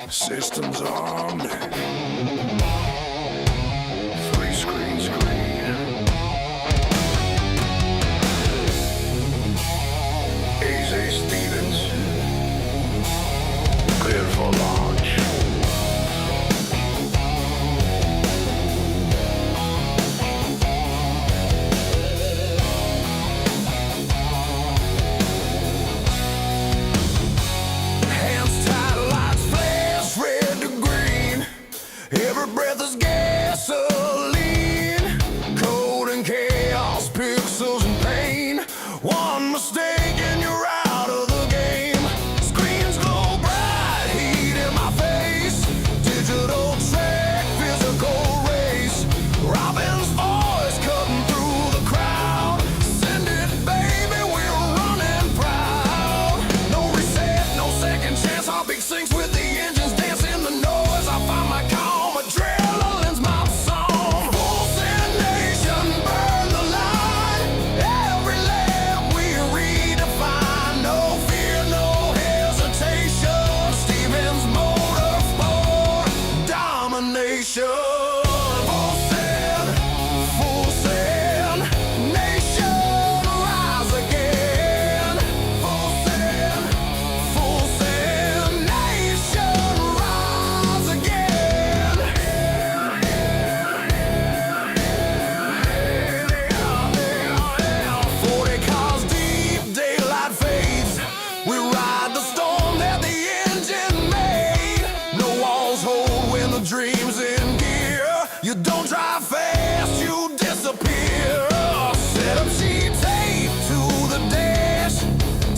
Systems on. Three screens green. AZ Stevens. Clear for launch. Every breath is gasoline, cold and chaos, pixels and pain. One mistake and you're out of the game. Screens glow bright, heat in my face. Digital track, physical race. Robin's voice cutting through the crowd. Send it, baby, we're running proud. No reset, no second chance. Heartbeat sinks with the engines dancing the noise. I find my calm. Adrenaline's my song. Full send nation, burn the line. Every lap we redefine. No fear, no hesitation. Stevens Motorsport domination. Full send nation, rise again. Full send nation, rise again. 40 cars deep, daylight fades. We ride the storm that the engine made. No walls hold when the dream's in gear. You don't drive fast, you disappear. Set up sheet tape to the dash.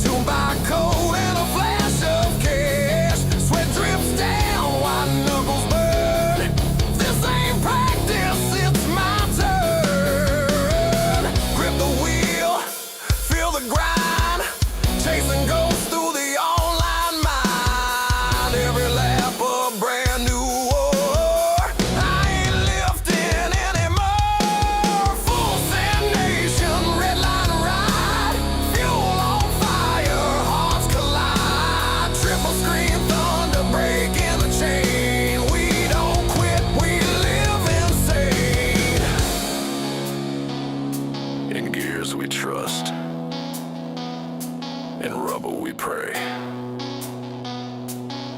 Tuned by code and a flash of cash. Sweat drips down, white knuckles burn. This ain't practice, it's my turn. Grip the wheel, feel the grind. Chasing ghosts through the online mind. Every lap a brand new war. I ain't lifting anymore. Full send nation, red line ride. Fuel on fire, hearts collide. Triple screen thunder breaking the chain. We don't quit, we live insane. In gears we trust. In rubber we pray.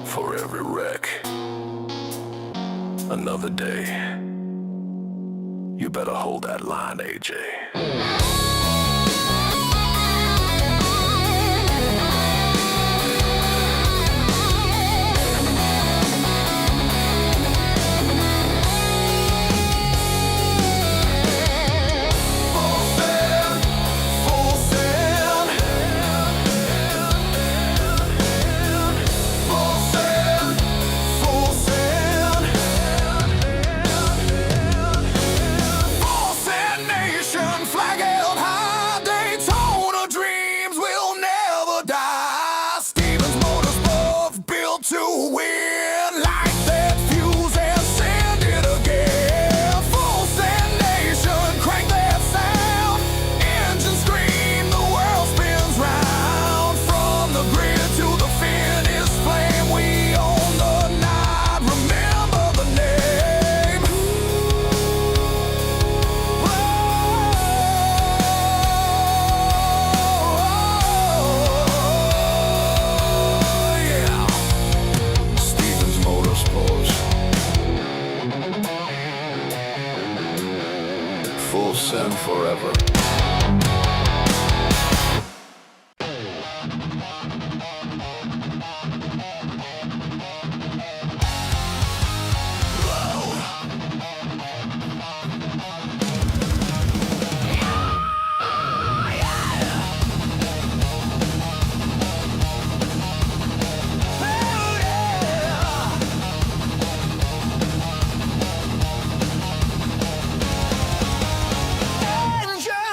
For every wreck, another day. You better hold that line, AJ. Full send, full send. Full send, full send. Full send nation, flag held high. Daytona dreams will never die. Stevens Motorsport built to win. Light that fuse and send it again. Full send nation, crank that sound. Engine scream, the world spins round. From the grid to the finish flame, we own the night. Remember the name. Yeah. Stevens Motorsports. Full send forever. Engine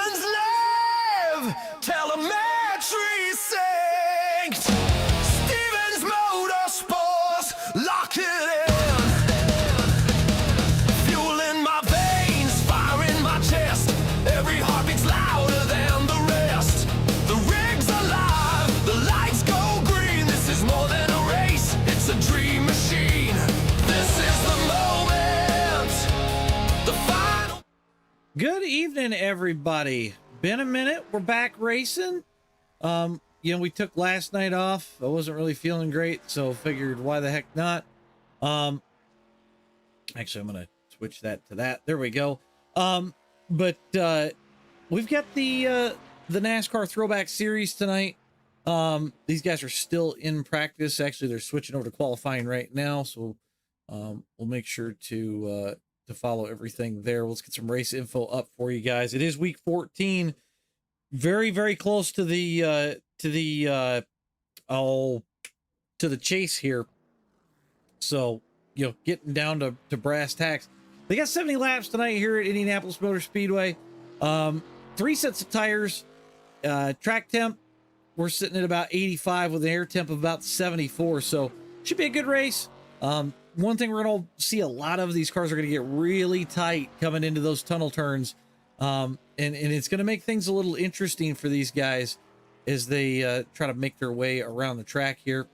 Good evening, everybody. Been a minute. We're back racing. You know, we took last night off. I wasn't really feeling great, so figured why the heck not. Actually, I'm gonna switch that to that. There we go. But we've got the NASCAR Throwback series tonight. These guys are still in practice. Actually, they're switching over to qualifying right now, so we'll make sure to follow everything there. Let's get some race info up for you guys. It is week 14, very, very close to the chase here. So, you know, getting down to brass tacks. They got 70 laps tonight here at Indianapolis Motor Speedway. 3 sets of tires. Track temp, we're sitting at about 85 with an air temp of about 74. So should be a good race. One thing we're going to see a lot of, these cars are going to get really tight coming into those tunnel turns. And it's going to make things a little interesting for these guys as they try to make their way around the track here.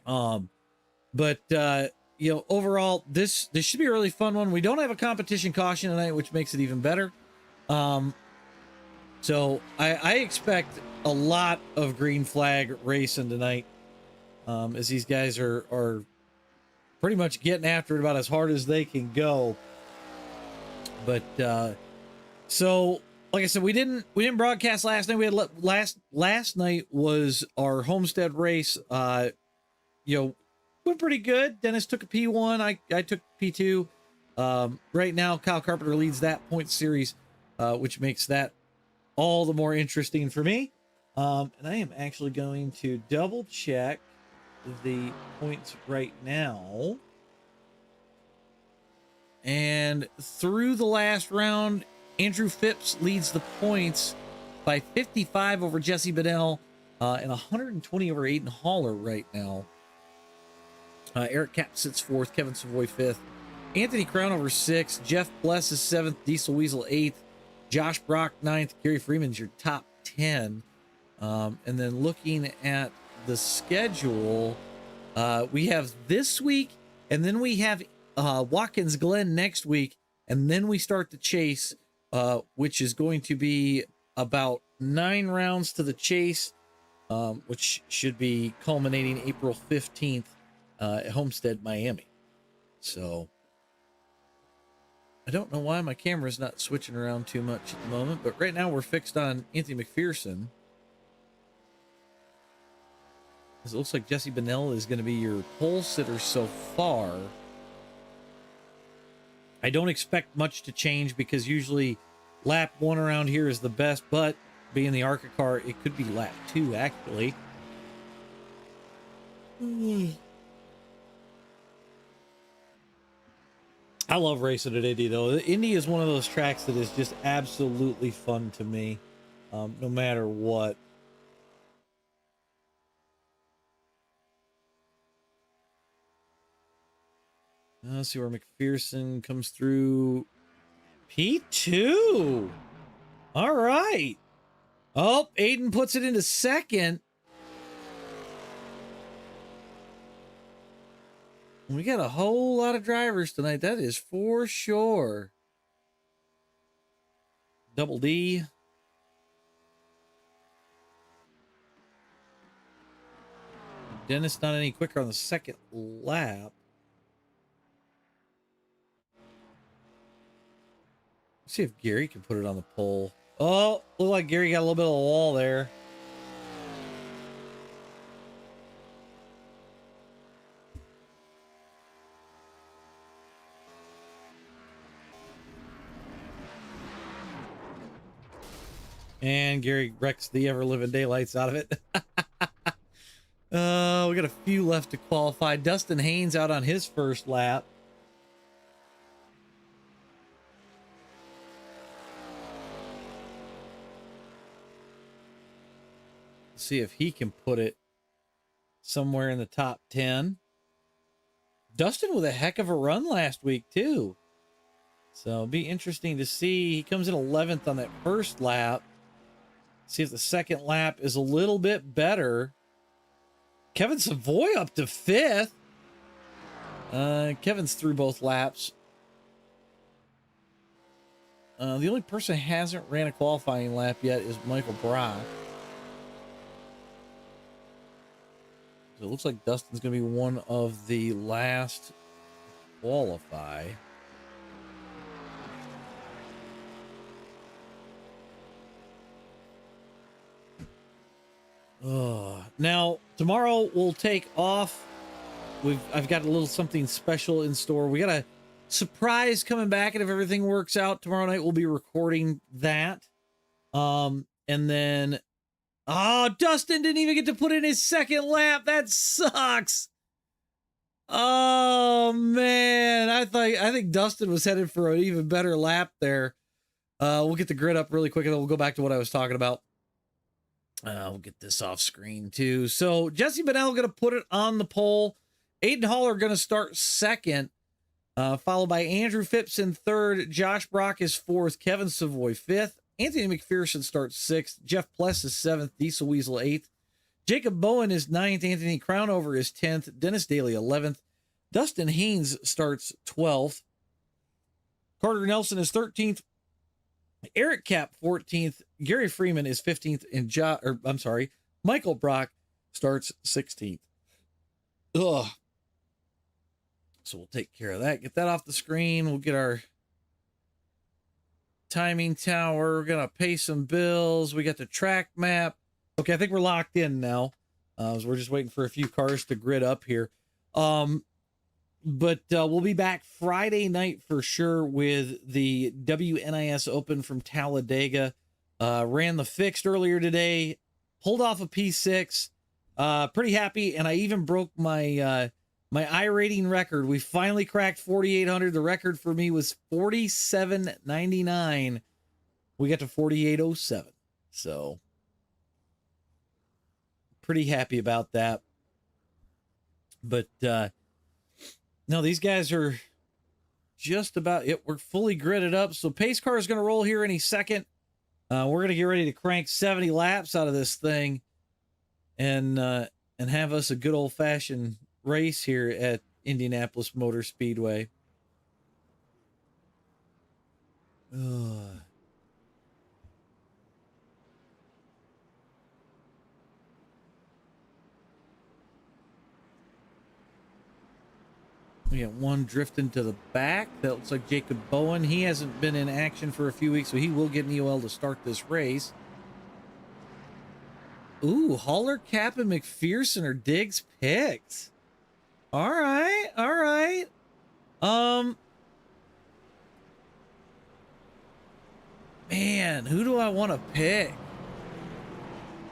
But you know, overall, this should be a really fun one. We don't have a competition caution tonight, which makes it even better. So I expect a lot of green flag racing tonight, as these guys are pretty much getting after it about as hard as they can go. But so like I said, we didn't broadcast last night. We had last night was our Homestead race. You know, went pretty good. Dennis took a P1. I took P2. Right now, Kyle Carpenter leads that point series, which makes that all the more interesting for me. And I am actually going to double check the points right now. And through the last round, Andrew Phipps leads the points by 55 over Jesse Bedell, and 120 over Aiden Haller right now. Eric Kapp sits 4th, Kevin Savoy 5th, Anthony Crown over 6th, Jeff Bless is 7th, Diesel Weasel 8th, Josh Brock 9th, Gary Freeman's your top 10. And then looking at the schedule, we have this week, and then we have Watkins Glen next week, and then we start the chase, which is going to be about 9 rounds to the chase, which should be culminating April 15th at Homestead, Miami. So I don't know why my camera is not switching around too much at the moment, but right now we're fixed on Anthony McPherson. It looks like Jesse Benell is going to be your pole sitter so far. I don't expect much to change because usually lap 1 around here is the best, but being the ARCA car, it could be lap 2 actually. I love racing at Indy though. Indy is one of those tracks that is just absolutely fun to me, no matter what. Let's see where McPherson comes through. P2. All right. Oh, Aiden puts it into 2nd. We got a whole lot of drivers tonight. That is for sure. Double D. Dennis not any quicker on the 2nd lap. Let's see if Gary can put it on the pole. Oh, look like Gary got a little bit of a wall there. And Gary wrecks the ever-living daylights out of it. We got a few left to qualify. Dustin Haynes out on his first lap. See if he can put it somewhere in the top 10. Dustin with a heck of a run last week too. So it'll be interesting to see. He comes in 11th on that first lap. See if the 2nd lap is a little bit better. Kevin Savoy up to 5th. Kevin's through both laps. The only person who hasn't ran a qualifying lap yet is Michael Brock. So it looks like Dustin's going to be one of the last to qualify. Now, tomorrow we'll take off. I've got a little something special in store. We got a surprise coming back, and if everything works out, tomorrow night we'll be recording that. And then, Dustin didn't even get to put in his second lap. That sucks. Oh man, I think Dustin was headed for an even better lap there. We'll get the grid up really quick, and then we'll go back to what I was talking about. We'll get this off screen too. So Jesse Bennell going to put it on the pole. Aiden Haller going to start second, followed by Andrew Phipps in third. Josh Brock is fourth. Kevin Savoy fifth. Anthony McPherson starts sixth. Jeff Pless is seventh. Diesel Weasel eighth. Jacob Bowen is ninth. Anthony Crownover is 10th. Dennis Daly 11th. Dustin Haynes starts 12th. Carter Nelson is 13th. Eric Kapp 14th. Gary Freeman is 15th. And Michael Brock starts 16th. Ugh. So we'll take care of that. Get that off the screen. We'll get our timing tower. We're going to pay some bills. We got the track map. Okay, I think we're locked in now. So we're just waiting for a few cars to grid up here. But we'll be back Friday night for sure with the WNIS Open from Talladega. Ran the fixed earlier today. Pulled off a P6. Pretty happy, and I even broke my my iRating record. We finally cracked 4,800. The record for me was 47.99. We got to 48.07. So pretty happy about that. But no, these guys are just about it. We're fully gridded up. So pace car is going to roll here any second. We're going to get ready to crank 70 laps out of this thing and have us a good old fashioned race here at Indianapolis Motor Speedway. We got one drifting to the back. That looks like Jacob Bowen. He hasn't been in action for a few weeks, so he will get an EOL to start this race. Ooh, Haller, Kapp, and McPherson are Diggs picks. All right, all right. Man, who do I want to pick?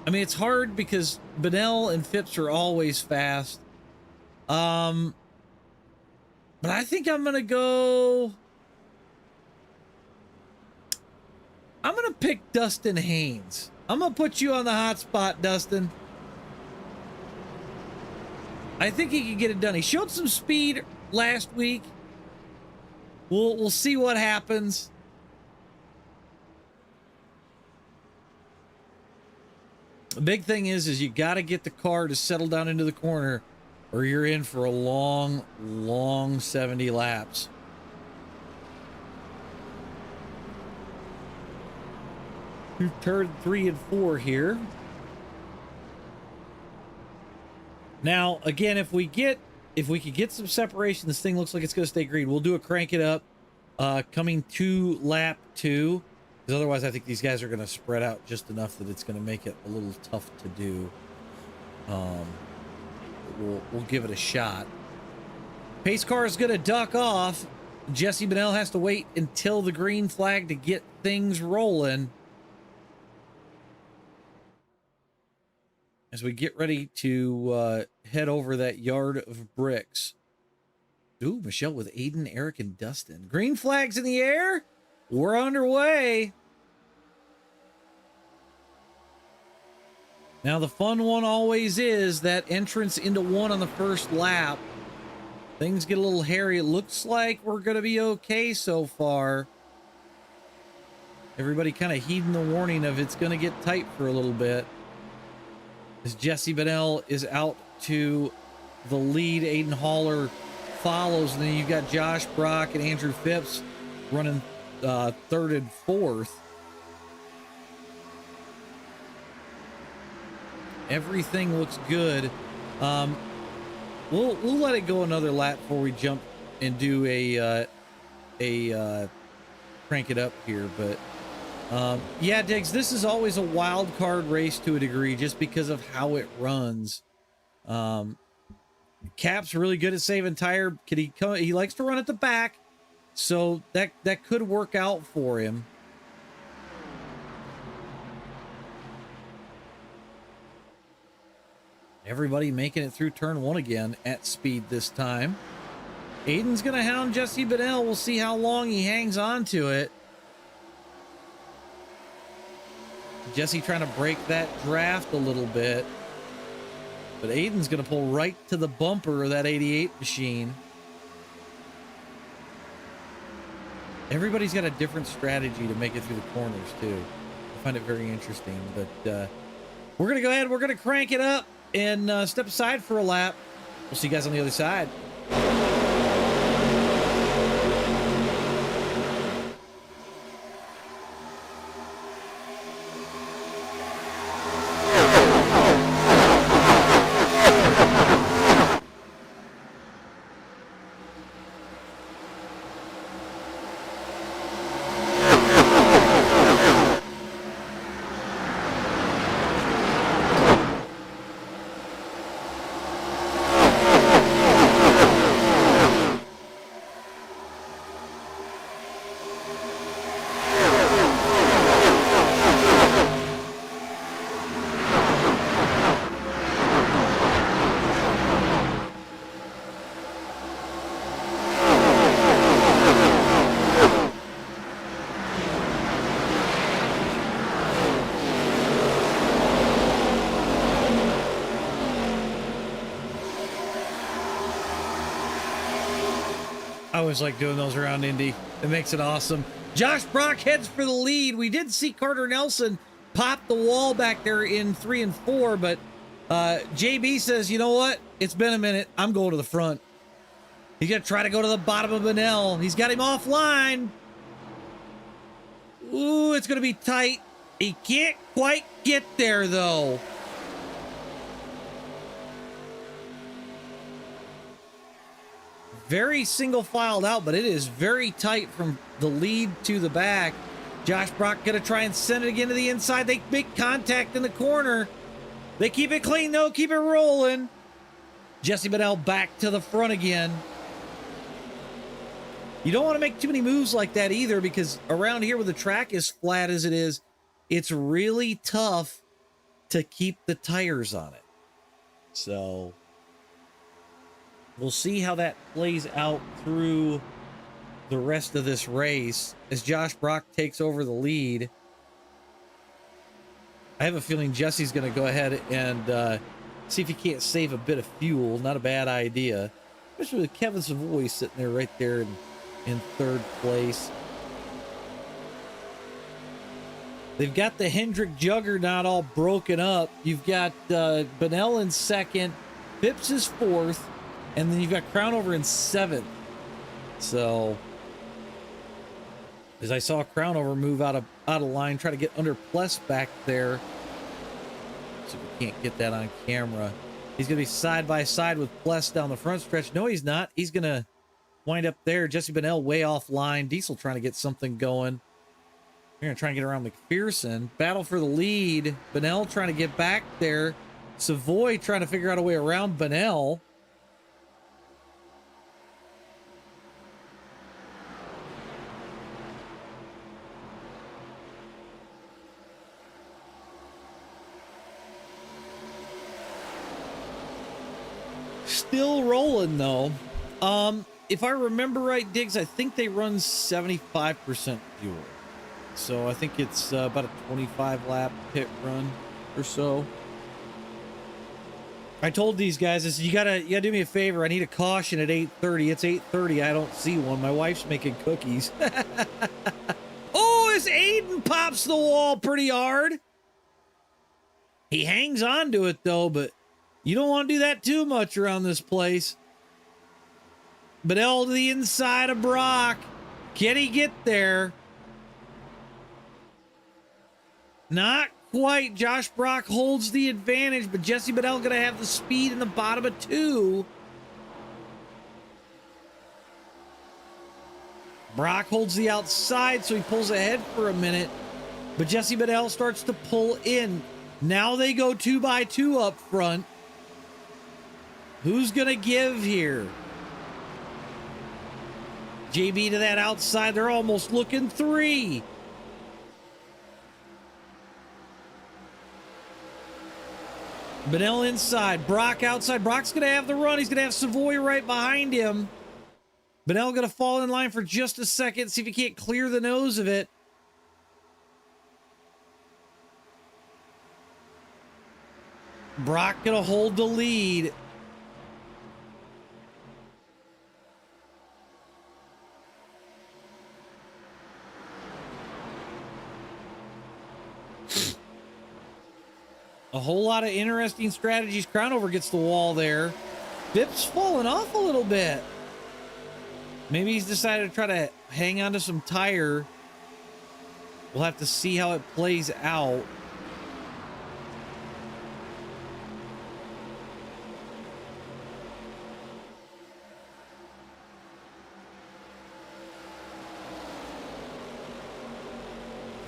I mean, it's hard because Bennell and Phipps are always fast. But I think I'm going to pick Dustin Haynes. I'm going to put you on the hot spot, Dustin. I think he can get it done. He showed some speed last week. We'll see what happens. The big thing is you got to get the car to settle down into the corner, or you're in for a long, long 70 laps. We've turned 3 and 4 here. Now, again, if we could get some separation, this thing looks like it's going to stay green. We'll do a crank it up coming to lap 2. Because otherwise, I think these guys are going to spread out just enough that it's going to make it a little tough to do. We'll give it a shot. Pace car is going to duck off. Jesse Bennell has to wait until the green flag to get things rolling. As we get ready to head over that yard of bricks. Ooh, Michelle with Aiden, Eric, and Dustin. Green flags in the air. We're underway. Now, the fun one always is that entrance into one on the first lap. Things get a little hairy. It looks like we're going to be okay so far. Everybody kind of heeding the warning of it's going to get tight for a little bit. As Jesse Bennell is out to the lead, Aiden Haller follows, and then you've got Josh Brock and Andrew Phipps running third and fourth. Everything looks good. We'll let it go another lap before we jump and do a crank it up here. But yeah, Diggs, this is always a wild card race to a degree just because of how it runs. Cap's really good at saving tire. He likes to run at the back, so that could work out for him. Everybody making it through turn one again at speed this time. Aiden's gonna hound Jesse Benell. We'll see how long he hangs on to it. Jesse trying to break that draft a little bit. But Aiden's gonna pull right to the bumper of that 88 machine. Everybody's got a different strategy to make it through the corners too. I find it very interesting. But we're gonna go ahead, we're gonna crank it up and step aside for a lap. We'll see you guys on the other side. I always like doing those around Indy. It makes it awesome. Josh Brock heads for the lead. We did see Carter Nelson pop the wall back there in 3 and 4, but JB says, you know what? It's been a minute. I'm going to the front. He's going to try to go to the bottom of Benell. He's got him offline. Ooh, it's going to be tight. He can't quite get there, though. Very single filed out, but it is very tight from the lead to the back. Josh Brock gonna try and send it again to the inside. They make contact in the corner. They keep it clean though, keep it rolling. Jesse Benell back to the front again. You don't want to make too many moves like that either, because around here where the track is flat as it is, it's really tough to keep the tires on it. So we'll see how that plays out through the rest of this race as Josh Brock takes over the lead. I have a feeling Jesse's going to go ahead and see if he can't save a bit of fuel. Not a bad idea, especially with Kevin Savoy sitting there right there in third place. They've got the Hendrick Juggernaut all broken up. You've got Benell in second, Phipps is fourth, and then you've got Crownover in seventh. So, as I saw Crownover move out of line, try to get under Pless back there. So we can't get that on camera. He's going to be side by side with Pless down the front stretch. No, he's not. He's going to wind up there. Jesse Benell way off line. Diesel trying to get something going. We're going to try and get around McPherson. Battle for the lead. Benell trying to get back there. Savoy trying to figure out a way around Benell. Still rolling though. If I remember right, Diggs, I think they run 75% fuel. So I think it's about a 25 lap pit run or so. I told these guys, I said, you gotta do me a favor. I need a caution at 8:30. It's 8:30. I don't see one. My wife's making cookies. Oh, as Aiden pops the wall pretty hard. He hangs on to it though, but you don't want to do that too much around this place. Benell to the inside of Brock. Can he get there? Not quite. Josh Brock holds the advantage, but Jesse Bedell going to have the speed in the bottom of 2. Brock holds the outside, so he pulls ahead for a minute, but Jesse Bedell starts to pull in. Now they go 2x2 up front. Who's going to give here? JB to that outside. They're almost looking 3. Bedell inside. Brock outside. Brock's going to have the run. He's going to have Savoy right behind him. Bedell going to fall in line for just a second. See if he can't clear the nose of it. Brock going to hold the lead. A whole lot of interesting strategies. Crownover gets the wall there. Bip's falling off a little bit. Maybe he's decided to try to hang on to some tire. We'll have to see how it plays out.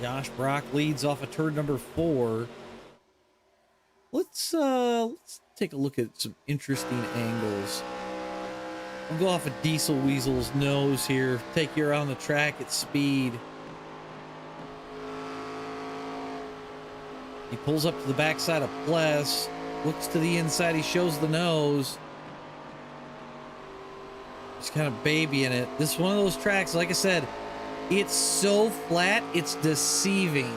Josh Brock leads off of turn number 4. Let's take a look at some interesting angles. We'll go off of Diesel Weasel's nose here. Take you around the track at speed. He pulls up to the backside of Pless. Looks to the inside. He shows the nose. He's kind of babying it. This is one of those tracks, like I said, it's so flat, it's deceiving.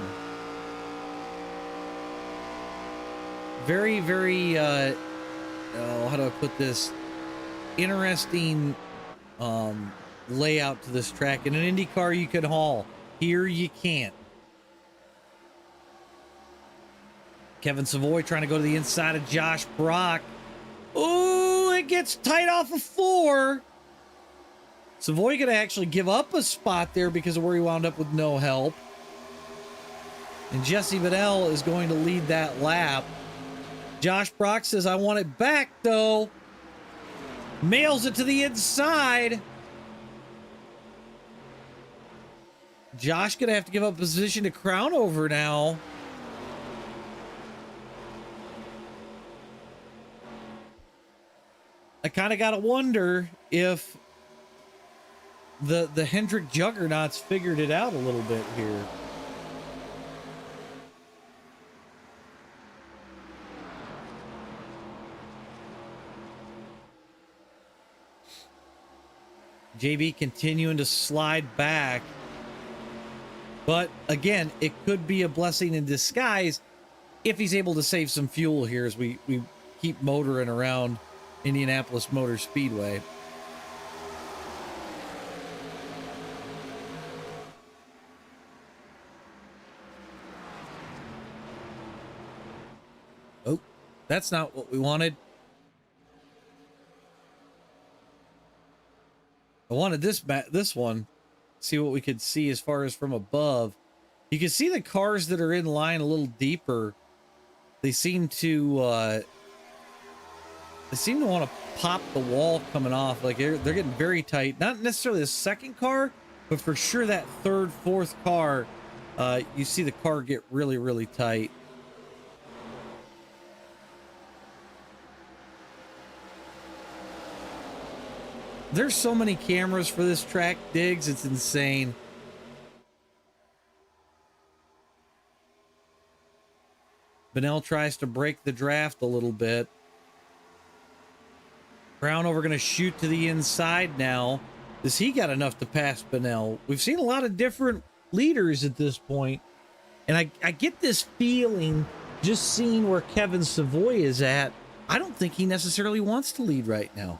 Very, very, how do I put this? Interesting layout to this track. In an Indy car, you can haul. Here, you can't. Kevin Savoy trying to go to the inside of Josh Brock. Ooh, it gets tight off of 4. Savoy going to actually give up a spot there because of where he wound up with no help. And Jesse Bedell is going to lead that lap. Josh Brock says, I want it back, though. Mails it to the inside. Josh going to have to give up position to Crownover now. I kind of got to wonder if the Hendrick Juggernauts figured it out a little bit here. JB continuing to slide back. But again, it could be a blessing in disguise if he's able to save some fuel here as we keep motoring around Indianapolis Motor Speedway. Oh, that's not what we wanted. I wanted this one. See what we could see as far as from above. You can see the cars that are in line a little deeper. They seem to want to pop the wall coming off. Like they're getting very tight. Not necessarily the second car, but for sure that third, fourth car. You see the car get really, really tight. There's so many cameras for this track, Diggs. It's insane. Benell tries to break the draft a little bit. Crownover going to shoot to the inside now. Does he got enough to pass Benell? We've seen a lot of different leaders at this point, and I get this feeling just seeing where Kevin Savoy is at. I don't think he necessarily wants to lead right now.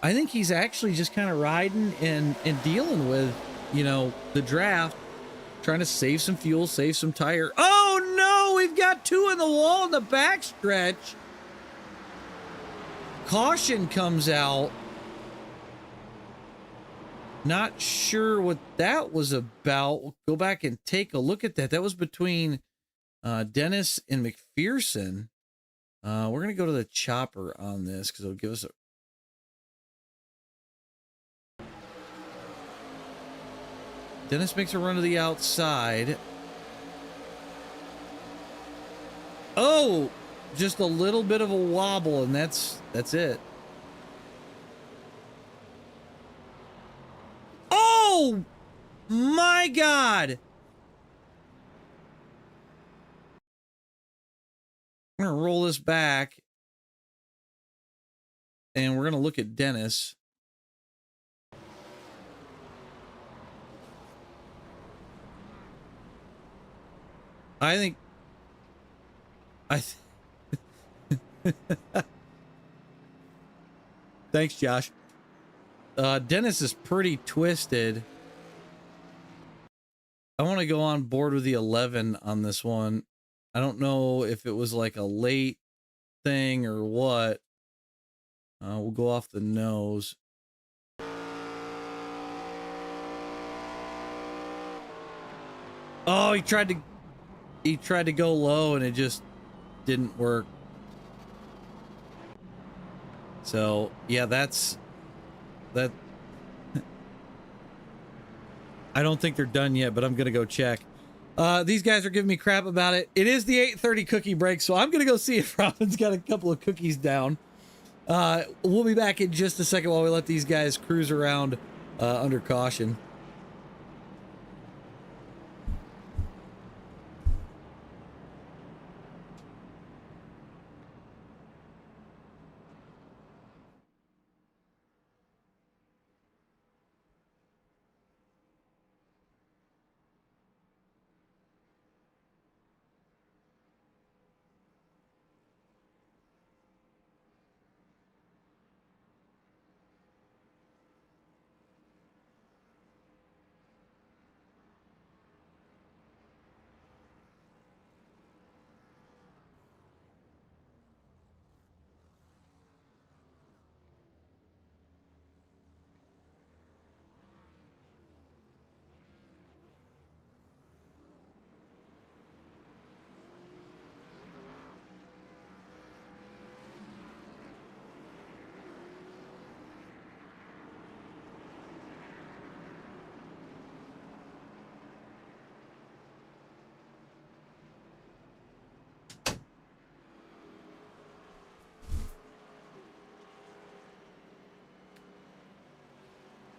I think he's actually just kind of riding and dealing with, you know, the draft, trying to save some fuel, save some tire. Oh no, we've got 2 in the wall in the backstretch. Caution comes out. Not sure what that was about. We'll go back and take a look at that. That was between Dennis and McPherson. We're going to go to the chopper on this because it'll give us a... Dennis makes a run to the outside. Oh, just a little bit of a wobble, and that's it. Oh my God. I'm going to roll this back and we're going to look at Dennis. I thanks, Josh. Dennis is pretty twisted. I want to go on board with the 11 on this one. I don't know if it was like a late thing or what. We'll go off the nose. Oh, he tried to go low and it just didn't work. So yeah, that's that. I don't think they're done yet, but I'm gonna go check. These guys are giving me crap about it. It is the 8:30 cookie break, so I'm gonna go see if Robin's got a couple of cookies down. We'll be back in just a second while we let these guys cruise around under caution.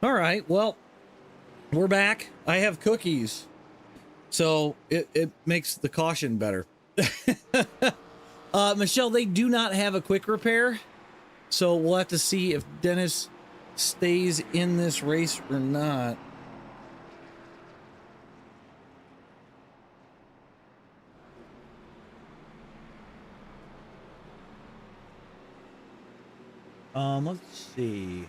All right, well, we're back. I have cookies, so it makes the caution better. Michelle, they do not have a quick repair, so we'll have to see if Dennis stays in this race or not. Let's see.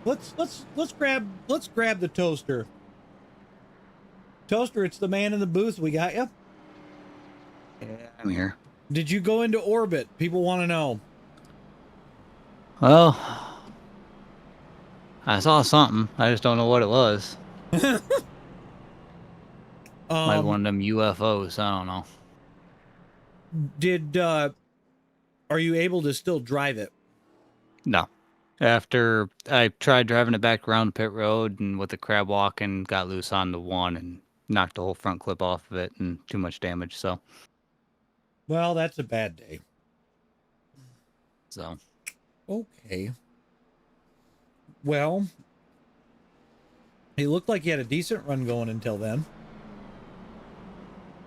Let's grab the toaster. Toaster, it's the man in the booth. We got you. Yeah, I'm here. Did you go into orbit? People want to know. Well, I saw something. I just don't know what it was. Like one of them UFOs. I don't know. Are you able to still drive it? No. After I tried driving it back around the pit road and with the crab walking, got loose on the one and knocked the whole front clip off of it and too much damage. So. Well, that's a bad day. So. Okay. Well, he looked like he had a decent run going until then.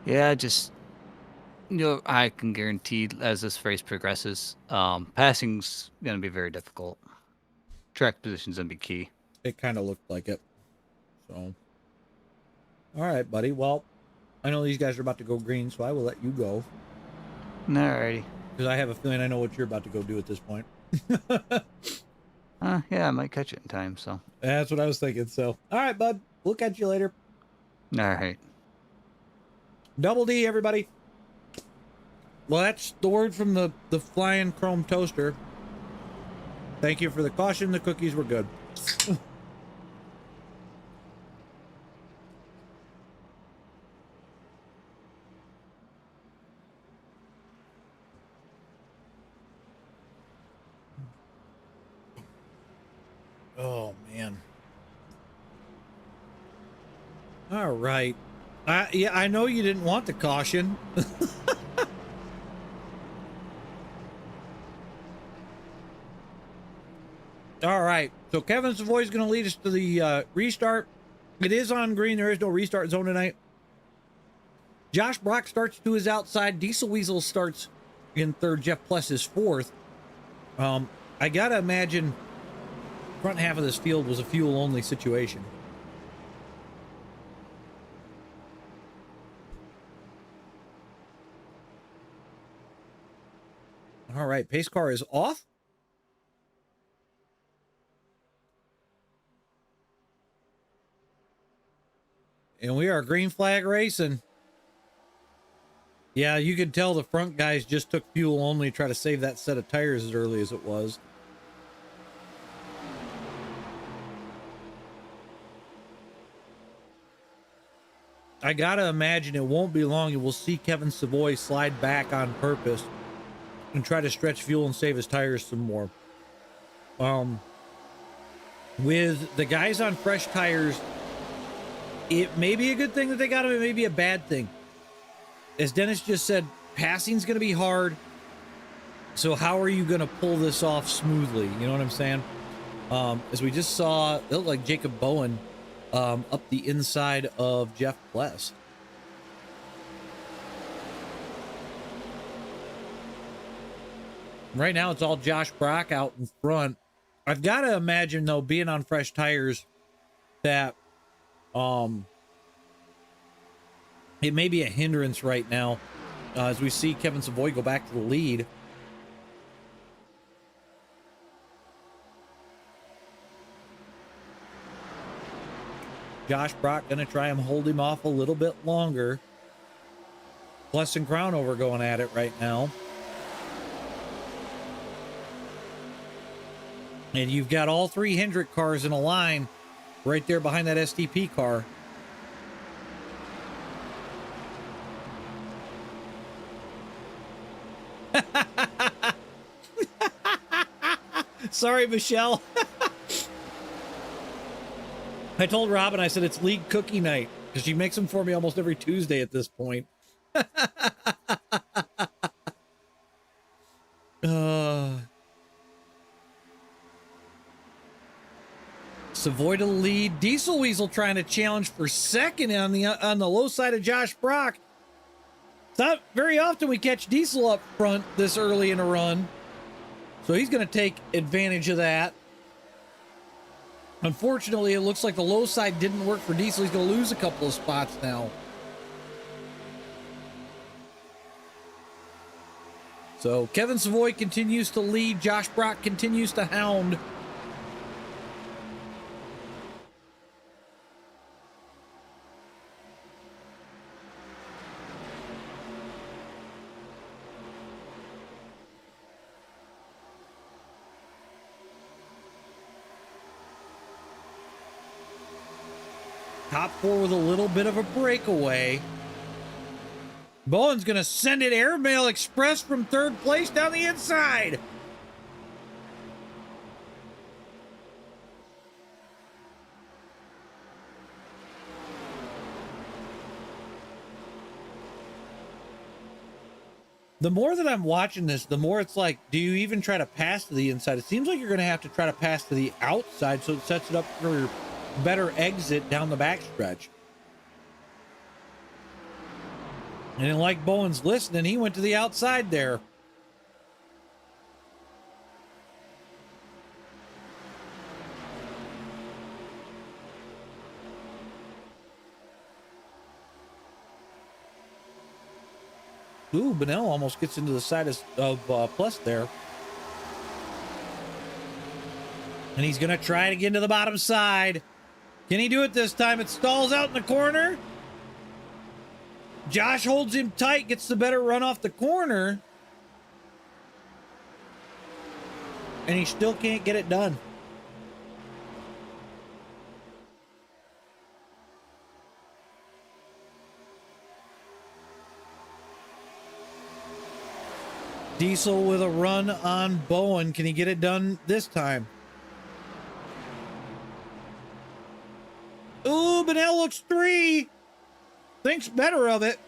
Yeah, just, you know, I can guarantee as this race progresses, passing's going to be very difficult. Track position's going to be key. It kind of looked like it. So, all right, buddy. Well, I know these guys are about to go green, so I will let you go. Alrighty. Because I have a feeling I know what you're about to go do at this point. Yeah, I might catch it in time, so. That's what I was thinking. So, all right, bud. We'll catch you later. All right. Double D, everybody. Well, that's the word from the flying chrome toaster. Thank you for the caution. The cookies were good. Oh, man. All right. Yeah, I know you didn't want the caution. All right. So Kevin Savoy is going to lead us to the restart. It is on green. There is no restart zone tonight. Josh Brock starts to his outside. Diesel Weasel starts in third. Jeff Pless is fourth. I got to imagine front half of this field was a fuel-only situation. All right. Pace car is off. And we are green flag racing. Yeah, you could tell the front guys just took fuel only to try to save that set of tires as early as it was. I gotta imagine it won't be long and we'll see Kevin Savoy slide back on purpose and try to stretch fuel and save his tires some more. With the guys on fresh tires, it may be a good thing that they got him. It may be a bad thing. As Dennis just said, passing's going to be hard. So how are you going to pull this off smoothly? You know what I'm saying? As we just saw, it looked like Jacob Bowen up the inside of Jeff Pless. Right now, it's all Josh Brock out in front. I've got to imagine, though, being on fresh tires, that it may be a hindrance right now as we see Kevin Savoy go back to the lead. Josh Brock going to try and hold him off a little bit longer. Plus and Crown over going at it right now. And you've got all three Hendrick cars in a line right there behind that STP car. Sorry, Michelle. I told Robin, I said, it's league cookie night because she makes them for me almost every Tuesday at this point. Savoy to lead. Diesel Weasel trying to challenge for second on the low side of Josh Brock. It's not very often we catch Diesel up front this early in a run. So he's going to take advantage of that. Unfortunately, it looks like the low side didn't work for Diesel. He's going to lose a couple of spots now. So Kevin Savoy continues to lead. Josh Brock continues to hound. Top four with a little bit of a breakaway. Bowen's going to send it airmail express from third place down the inside. The more that I'm watching this, the more it's like, do you even try to pass to the inside? It seems like you're going to have to try to pass to the outside so it sets it up for better exit down the backstretch. And then, like Bowen's listening, he went to the outside there. Ooh, Bonnell almost gets into the side of Plus there. And he's going to try to get into the bottom side. Can he do it this time? It stalls out in the corner. Josh holds him tight, gets the better run off the corner. And he still can't get it done. Diesel with a run on Bowen. Can he get it done this time? Benel looks 3. Thinks better of it.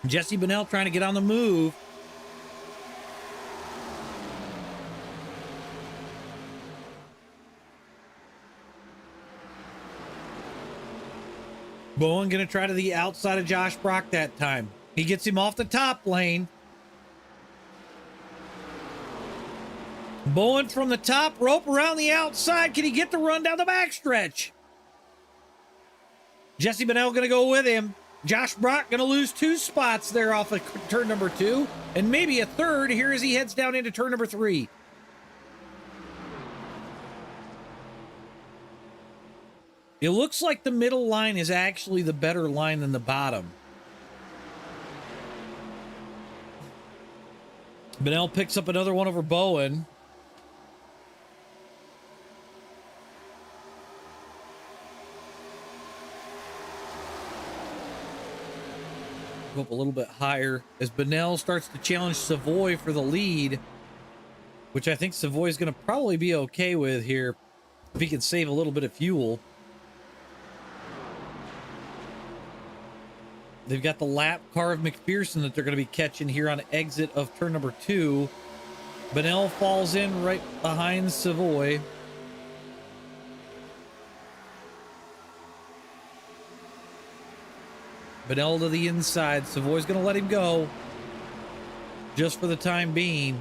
Jesse Benel trying to get on the move. Bowen going to try to the outside of Josh Brock that time. He gets him off the top lane. Bowen from the top rope around the outside. Can he get the run down the backstretch? Jesse Benel going to go with him. Josh Brock going to lose 2 spots there off of turn number 2 and maybe a third here as he heads down into turn number 3. It looks like the middle line is actually the better line than the bottom. Benel picks up another one over Bowen. Go up a little bit higher as Benel starts to challenge Savoy for the lead, which I think Savoy is going to probably be okay with here if he can save a little bit of fuel. They've got the lap car of McPherson that they're going to be catching here on exit of turn number 2. Benel falls in right behind Savoy. Benel to the inside. Savoy's going to let him go just for the time being.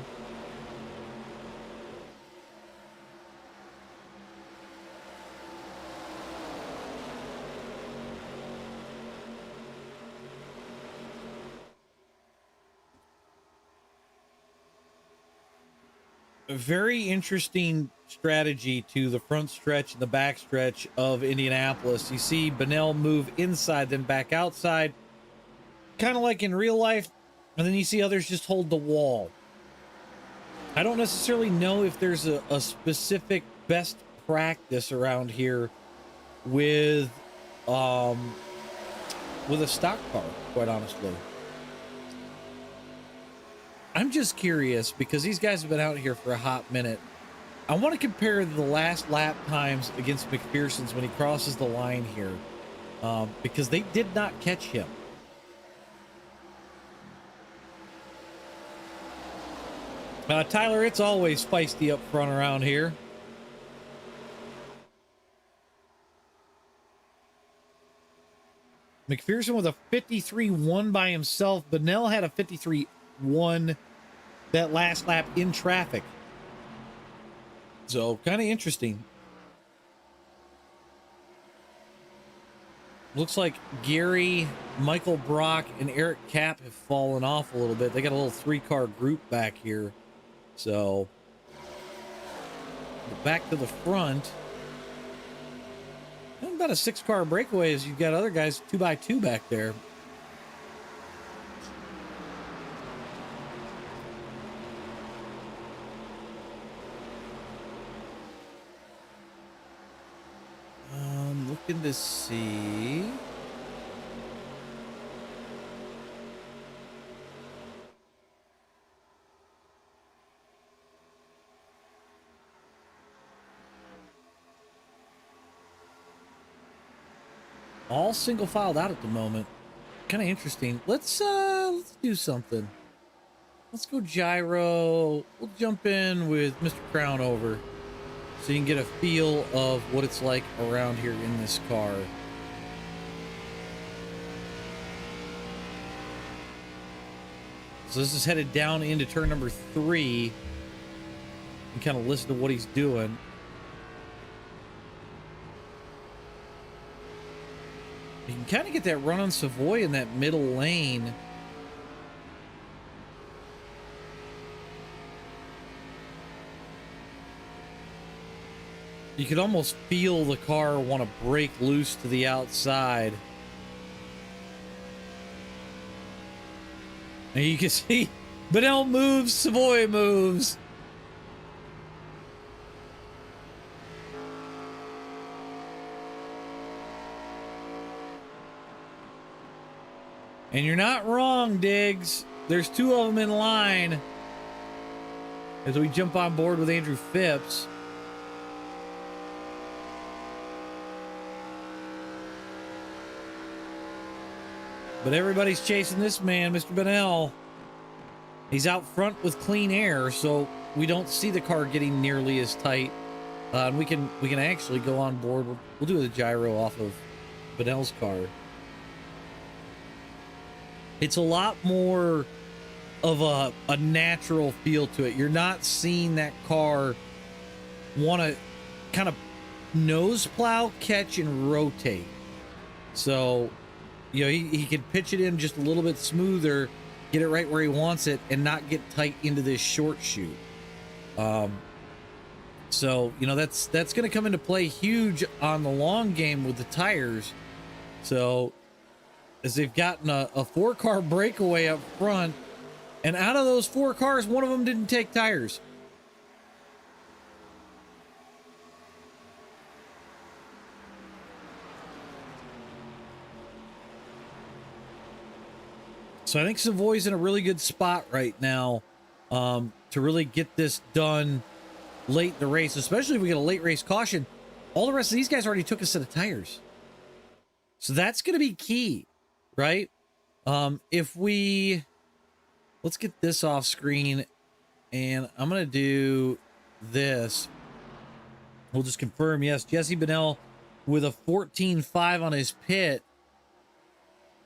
A very interesting strategy to the front stretch and the back stretch of Indianapolis. You see Benel move inside, then back outside, kind of like in real life, and then you see others just hold the wall. I don't necessarily know if there's a specific best practice around here with a stock car, quite honestly. I'm just curious because these guys have been out here for a hot minute. I want to compare the last lap times against McPherson's when he crosses the line here, because they did not catch him. Tyler, it's always feisty up front around here. McPherson with a 53.1 by himself. Benel had a 53.1 that last lap in traffic. So kind of interesting. Looks like Gary, Michael Brock, and Eric Kapp have fallen off a little bit. They got a little 3-car group back here. So back to the front. And about a 6-car breakaway as you've got other guys 2x2 back there. Looking to see. All single filed out at the moment. Kind of interesting. Let's do something. Let's go gyro. We'll jump in with Mr. Crown over so you can get a feel of what it's like around here in this car. So this is headed down into turn number 3 and kind of listen to what he's doing. You can kind of get that run on Savoy in that middle lane. You could almost feel the car want to break loose to the outside. And you can see Benel moves, Savoy moves. And you're not wrong, Diggs. there's two of them in line as we jump on board with Andrew Phipps. But everybody's chasing this man, Mr. Bennell. He's out front with clean air, so we don't see the car getting nearly as tight. And we can actually go on board. We'll do the gyro off of Bennell's car. It's a lot more of a natural feel to it. You're not seeing that car want to kind of nose plow, catch, and rotate. So, you know, he can pitch it in just a little bit smoother, get it right where he wants it, and not get tight into this short shoot. So, you know, that's going to come into play huge on the long game with the tires. So, as they've gotten a 4-car breakaway up front, and out of those 4 cars, one of them didn't take tires. So I think Savoy's in a really good spot right now to really get this done late in the race, especially if we get a late race caution. All the rest of these guys already took a set of tires. So that's going to be key, right? If we... Let's get this off screen, and I'm going to do this. We'll just confirm, yes, Jesse Bennell with a 14.5 on his pit,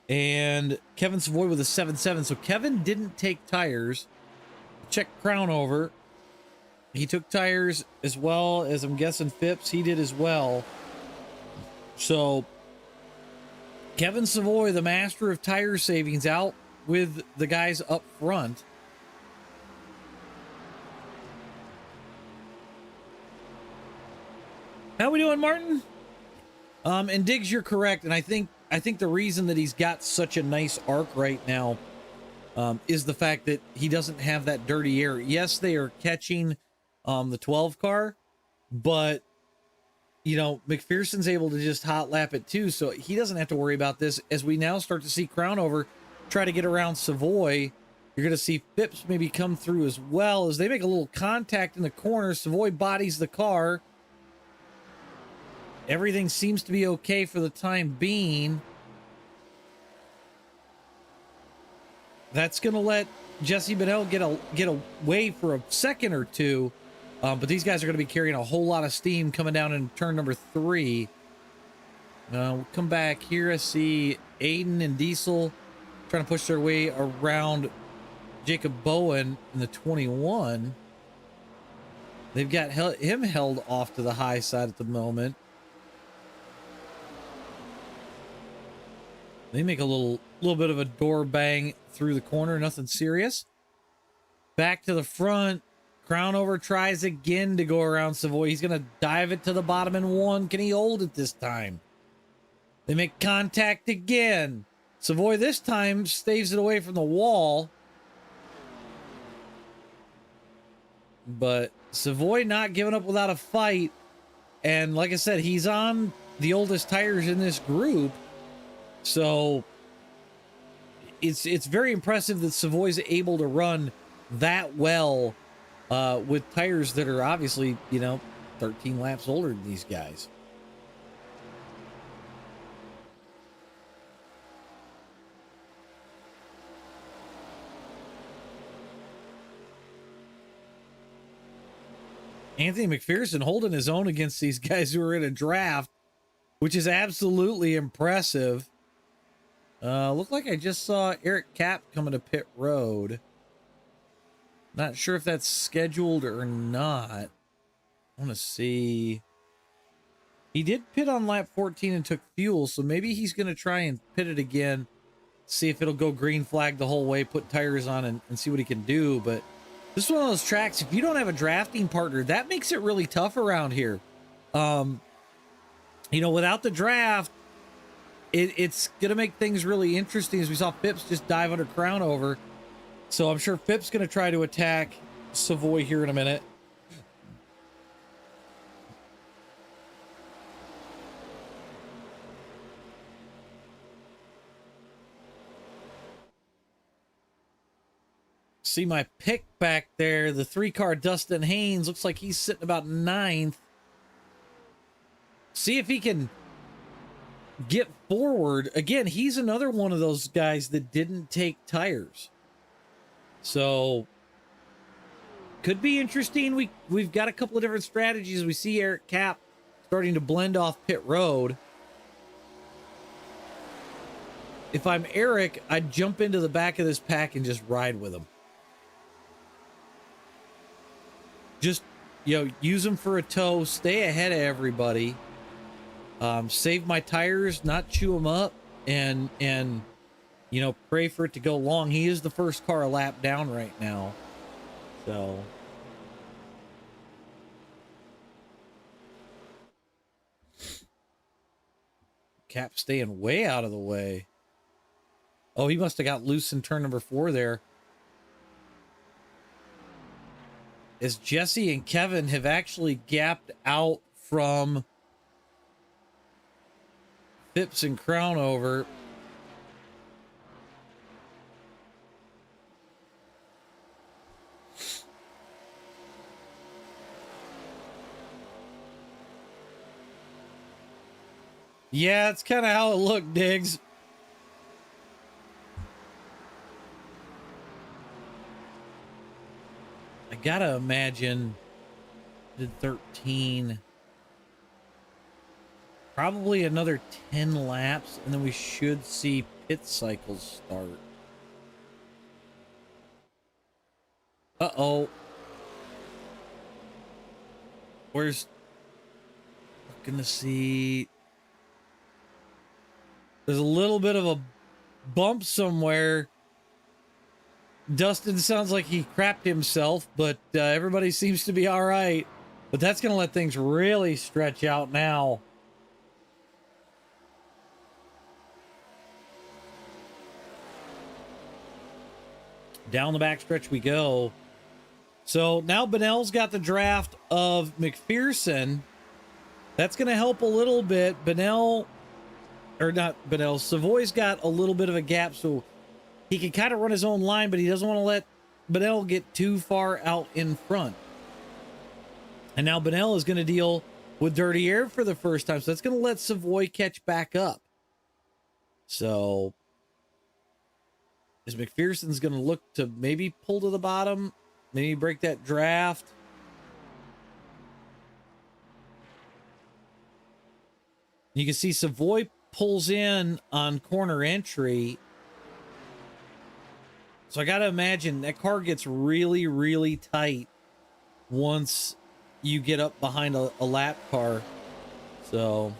and Kevin Savoy with a 7.7. So Kevin didn't take tires. Check Crown over. He took tires as well as, I'm guessing, Phipps. He did as well. So Kevin Savoy, the master of tire savings, out with the guys up front. How we doing, Martin? And Diggs, you're correct. And I think the reason that he's got such a nice arc right now is the fact that he doesn't have that dirty air. Yes, they are catching the 12 car, but you know, McPherson's able to just hot lap it too, so he doesn't have to worry about this. As we now start to see Crown over try to get around Savoy, you're going to see Phipps maybe come through as well as they make a little contact in the corner. Savoy bodies the car. Everything seems to be okay for the time being. That's going to let Jesse Bennell get away for a second or two. But these guys are going to be carrying a whole lot of steam coming down in turn number 3. We'll come back here. I see Aiden and Diesel trying to push their way around Jacob Bowen in the 21. They've got him held off to the high side at the moment. They make a little bit of a door bang through the corner, nothing serious. Back to the front. Crown over tries again to go around Savoy. He's going to dive it to the bottom in 1. Can he hold it this time? They make contact again. Savoy this time staves it away from the wall. But Savoy not giving up without a fight. And like I said, he's on the oldest tires in this group. So it's very impressive that Savoy's able to run that well with tires that are obviously, you know, 13 laps older than these guys. Anthony McPherson holding his own against these guys who are in a draft, which is absolutely impressive. Looked like I just saw Eric Kapp coming to pit road. Not sure if that's scheduled or not. I want to see. He did pit on lap 14 and took fuel, so maybe he's going to try and pit it again, see if it'll go green flag the whole way, put tires on and see what he can do. But this is one of those tracks, if you don't have a drafting partner, that makes it really tough around here. You know, without the draft, it's going to make things really interesting, as we saw Phipps just dive under Crown over. So I'm sure Phipps going to try to attack Savoy here in a minute. See my pick back there, the 3-car Dustin Haynes. Looks like he's sitting about 9th. See if he can get forward. Again, he's another one of those guys that didn't take tires. So could be interesting. We've got a couple of different strategies. We see Eric Cap starting to blend off pit road. If I'm Eric, I'd jump into the back of this pack and just ride with him. Just, you know, use them for a tow, stay ahead of everybody, save my tires, not chew them up, and you know, pray for it to go long. He is the first car a lap down right now, so Cap staying way out of the way. Oh, he must have got loose in turn number 4 there. As Jesse and Kevin have actually gapped out from Phipps and Crown over. Yeah, it's kind of how it looked, Diggs. I gotta imagine did 13, probably another 10 laps, and then we should see pit cycles start. Uh-oh. Where's, looking to see, there's a little bit of a bump somewhere. Dustin sounds like he crapped himself, but everybody seems to be all right. But that's going to let things really stretch out now. Down the backstretch we go. So now Benell's got the draft of McPherson. That's going to help a little bit. Benell, or not Benell, Savoy's got a little bit of a gap, so he can kind of run his own line, but he doesn't want to let Benell get too far out in front. And now Benell is going to deal with dirty air for the first time, so that's going to let Savoy catch back up. So is McPherson's going to look to maybe pull to the bottom, maybe break that draft. You can see Savoy pulls in on corner entry. So I got to imagine that car gets really, really tight once you get up behind a lap car. So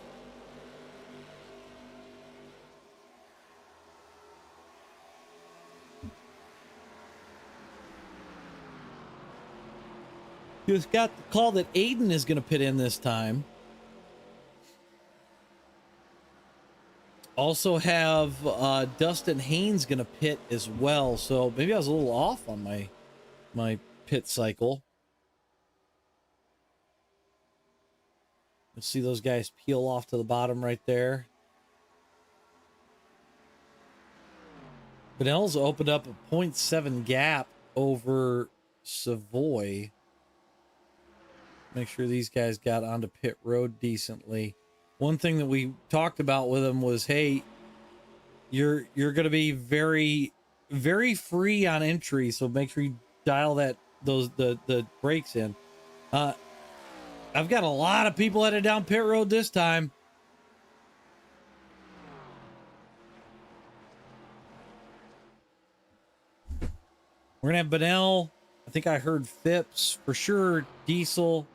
just got the call that Aiden is going to pit in this time. Also have Dustin Haynes going to pit as well. So maybe I was a little off on my pit cycle. You'll see those guys peel off to the bottom right there. Benell's opened up a 0.7 gap over Savoy. Make sure these guys got onto pit road decently. One thing that we talked about with him was, hey, you're going to be very, very free on entry, so make sure you dial the brakes in. I've got a lot of people headed down pit road this time. We're gonna have Benell. I think I heard Phipps for sure. Diesel.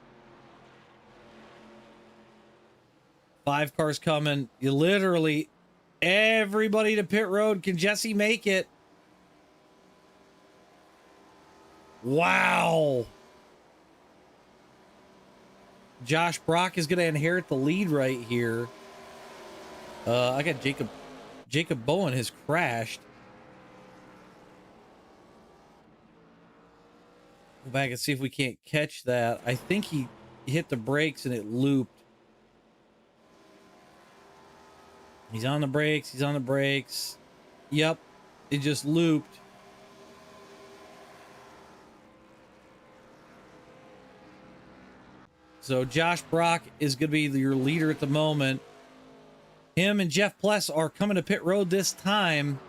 5 cars coming. You literally everybody to pit road. Can Jesse make it? Wow. Josh Brock is going to inherit the lead right here. I got Jacob Bowen has crashed. Go back and see if we can't catch that. I think he hit the brakes and it looped. He's on the brakes. He's on the brakes. Yep. It just looped. So Josh Brock is going to be your leader at the moment. Him and Jeff Pless are coming to pit road this time.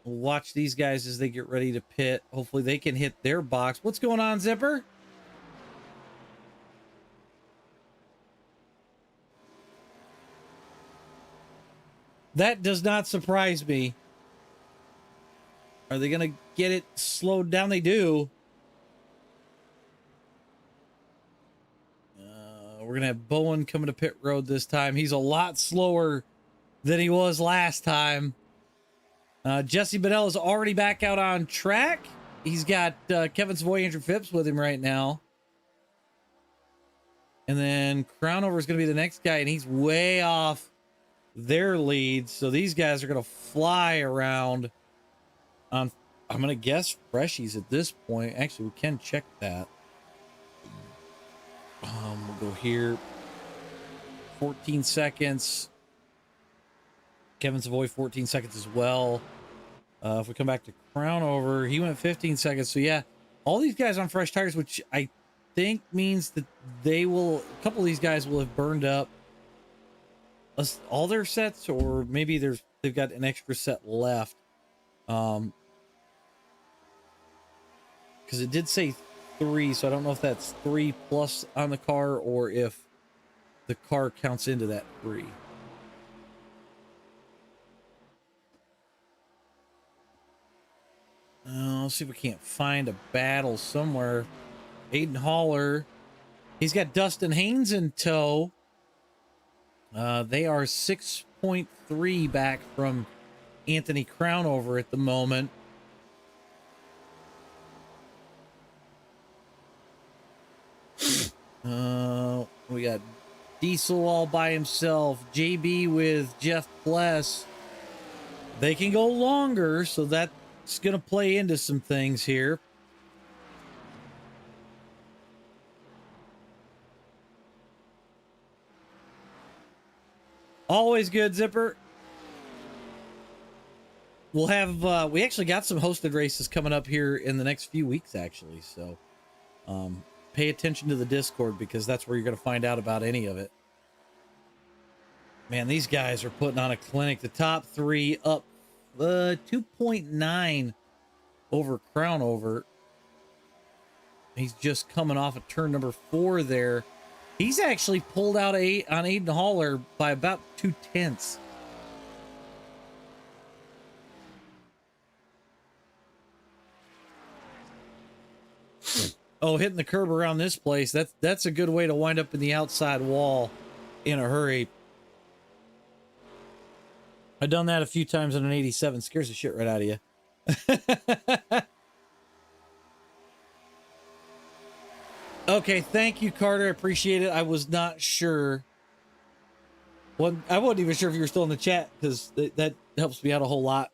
We'll watch these guys as they get ready to pit. Hopefully they can hit their box. What's going on, Zipper? That does not surprise me. Are they going to get it slowed down? They do. We're going to have Bowen coming to pit road this time. He's a lot slower than he was last time. Jesse Bedell is already back out on track. He's got Kevin Savoy, Andrew Phipps with him right now. And then Crownover is going to be the next guy, and he's way off their lead. So these guys are going to fly around on, I'm going to guess, freshies at this point. Actually, we can check that. We'll go here. 14 seconds. Kevin Savoy, 14 seconds as well. If we come back to Crownover, he went 15 seconds. So yeah, all these guys on fresh tires, which I think means that they will, a couple of these guys will have burned up all their sets, or maybe they've got an extra set left. Because it did say 3, so I don't know if that's 3 plus on the car or if the car counts into that 3. Let's see if we can't find a battle somewhere. Aiden Haller, he's got Dustin Haynes in tow. They are 6.3 back from Anthony Crownover at the moment. We got Diesel all by himself. JB with Jeff Pless. They can go longer, so that's going to play into some things here. Always good, Zipper. We'll have, we actually got some hosted races coming up here in the next few weeks, actually. So, pay attention to the Discord because that's where you're going to find out about any of it. Man, these guys are putting on a clinic. The top 3 up 2.9 over Crownover. He's just coming off of turn number 4 there. He's actually pulled out on Aiden Haller by about 0.2. Oh, hitting the curb around this place. That's a good way to wind up in the outside wall in a hurry. I've done that a few times in an 87. Scares the shit right out of you. Okay, thank you, Carter. I appreciate it. I was not sure. Well, I wasn't even sure if you were still in the chat because that helps me out a whole lot.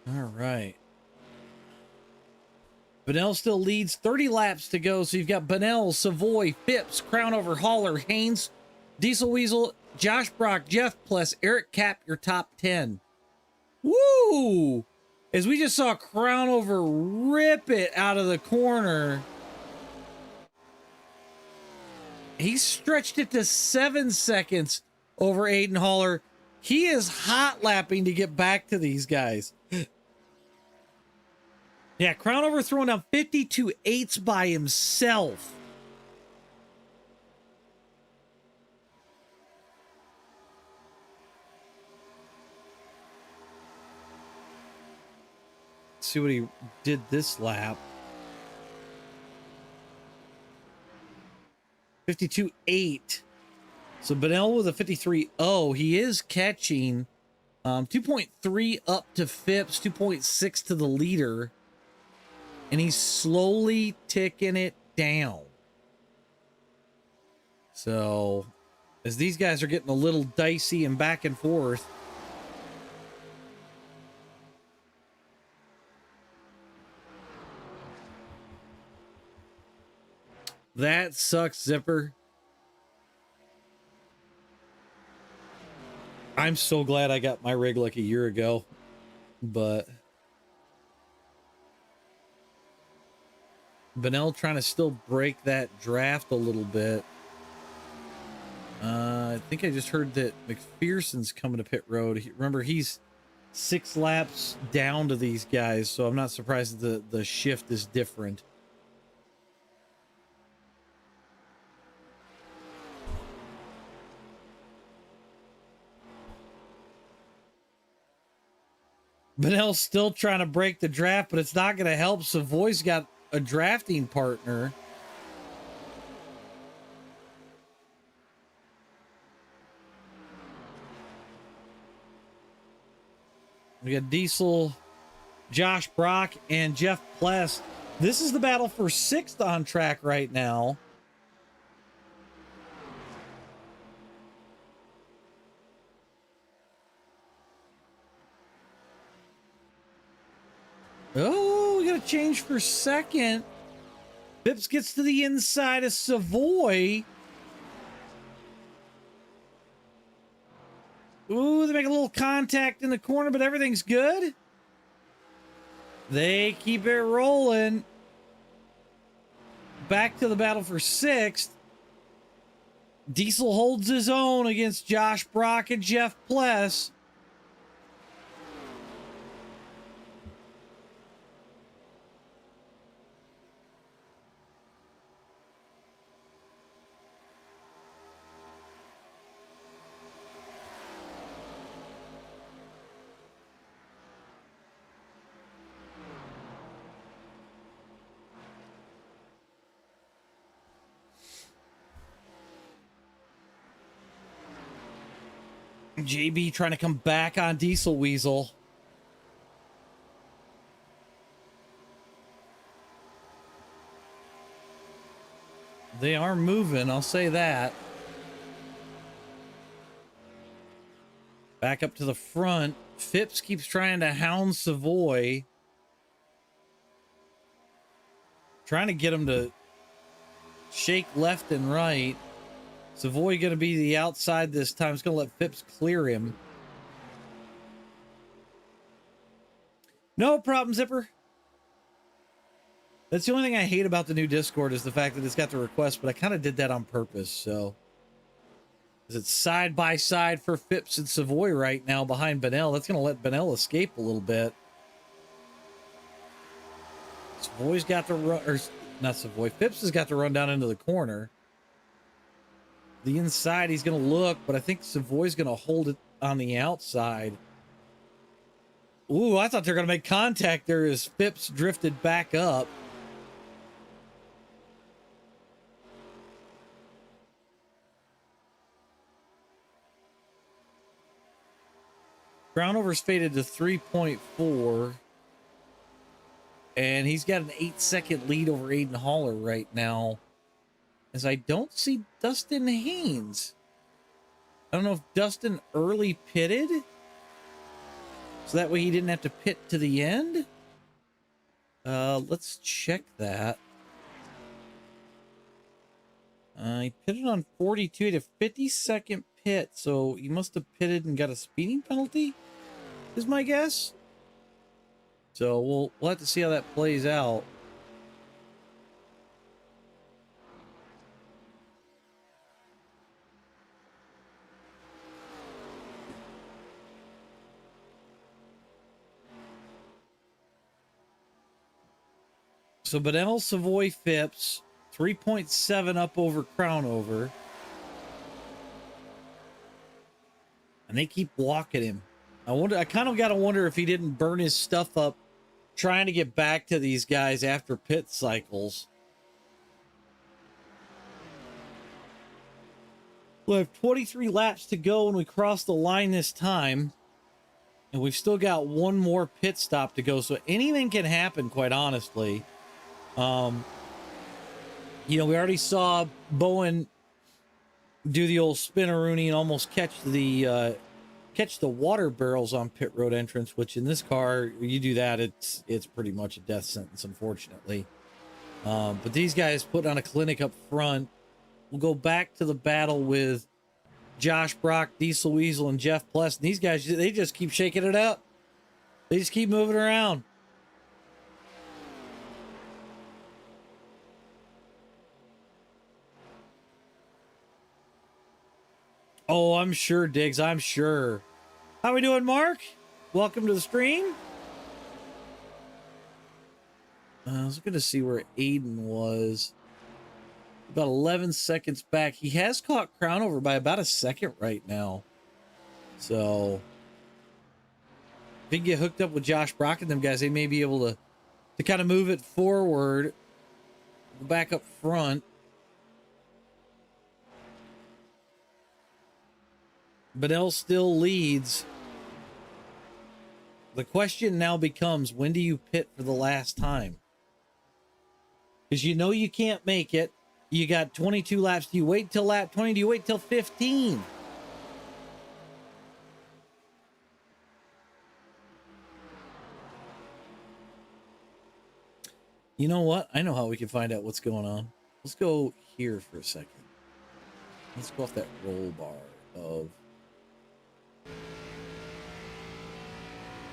All right. Benell still leads, 30 laps to go. So you've got Benell, Savoy, Phipps, Crownover, Haller, Haynes, Diesel Weasel, Josh Brock, Jeff Pless, Eric Cap, your top 10. Woo! As we just saw Crownover rip it out of the corner. He stretched it to 7 seconds over Aiden Haller. He is hot lapping to get back to these guys. Yeah, Crownover throwing down 52.8s by himself. Let's see what he did this lap. 52.8. So Benell with a 53.0. He is catching 2.3 up to Phipps, 2.6 to the leader. And he's slowly ticking it down. So as these guys are getting a little dicey and back and forth. That sucks, Zipper. I'm so glad I got my rig like a year ago, but Benell trying to still break that draft a little bit. I think I just heard that McPherson's coming to pit road. Remember, he's 6 laps down to these guys, so I'm not surprised that the shift is different. Benell's still trying to break the draft, but it's not going to help. Savoy's got a drafting partner. We got Diesel, Josh Brock, and Jeff Pless. This is the battle for 6th on track right now. Oh, we got a change for 2nd. Phipps gets to the inside of Savoy. Ooh, they make a little contact in the corner, but everything's good. They keep it rolling. Back to the battle for 6th. Diesel holds his own against Josh Brock and Jeff Pless. JB trying to come back on Diesel Weasel. They are moving, I'll say that. Back up to the front. Phipps keeps trying to hound Savoy. Trying to get him to shake left and right. Savoy going to be the outside this time. It's going to let Phipps clear him. No problem, Zipper. That's the only thing I hate about the new Discord is the fact that it's got the request, but I kind of did that on purpose, so. It's side by side for Phipps and Savoy right now behind Benell. That's going to let Benell escape a little bit. Savoy's got the run, or not Savoy, Phipps has got to run down into the corner. The inside, he's going to look, but I think Savoy's going to hold it on the outside. Ooh, I thought they were going to make contact there as Phipps drifted back up. Brownover's faded to 3.4. And he's got an 8-second lead over Aiden Haller right now. As I don't see Dustin Haynes. I don't know if Dustin early pitted. So that way he didn't have to pit to the end. Let's check that. He pitted on 42 to 50-second pit. So he must have pitted and got a speeding penalty, is my guess. So we'll have to see how that plays out. So Benell, Savoy, Phipps, 3.7 up over Crownover. And they keep blocking him. I kind of got to wonder if he didn't burn his stuff up trying to get back to these guys after pit cycles. We'll have 23 laps to go when we cross the line this time. And we've still got one more pit stop to go. So anything can happen, quite honestly. You know, we already saw Bowen do the old spinneroonie and almost catch the water barrels on pit road entrance, which in this car, you do that, it's pretty much a death sentence, unfortunately. But these guys put on a clinic up front. We'll go back to the battle with Josh Brock, Diesel Weasel, and Jeff Pless. And these guys, they just keep shaking it up. They just keep moving around. Oh, I'm sure, Diggs. I'm sure. How we doing, Mark? Welcome to the stream. I was going to see where Aiden was. About 11 seconds back. He has caught Crown over by about a second right now. So, if he can get hooked up with Josh Brock and them guys, they may be able to kind of move it forward. Back up front. Benell still leads. The question now becomes, when do you pit for the last time? Because you know you can't make it. You got 22 laps. Do you wait till lap 20? Do you wait till 15? You know what? I know how we can find out what's going on. Let's go here for a second. Let's go off that roll bar of...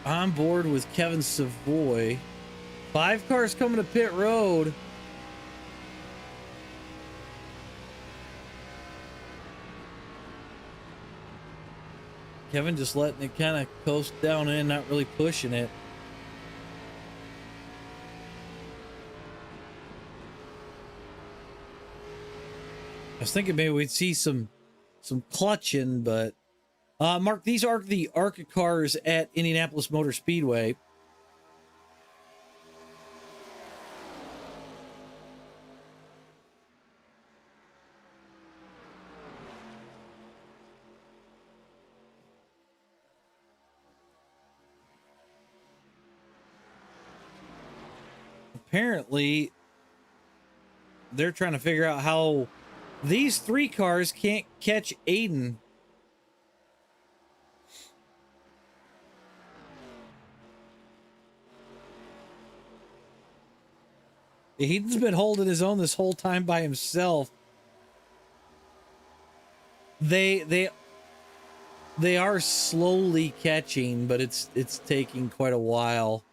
On board with Kevin Savoy. 5 cars coming to pit road. Kevin just letting it kind of coast down in, not really pushing it. I was thinking maybe we'd see some clutching, but Mark, these are the ARCA cars at Indianapolis Motor Speedway. Apparently, they're trying to figure out how these 3 cars can't catch Aiden. Aiden's been holding his own this whole time by himself. They are slowly catching, but it's taking quite a while.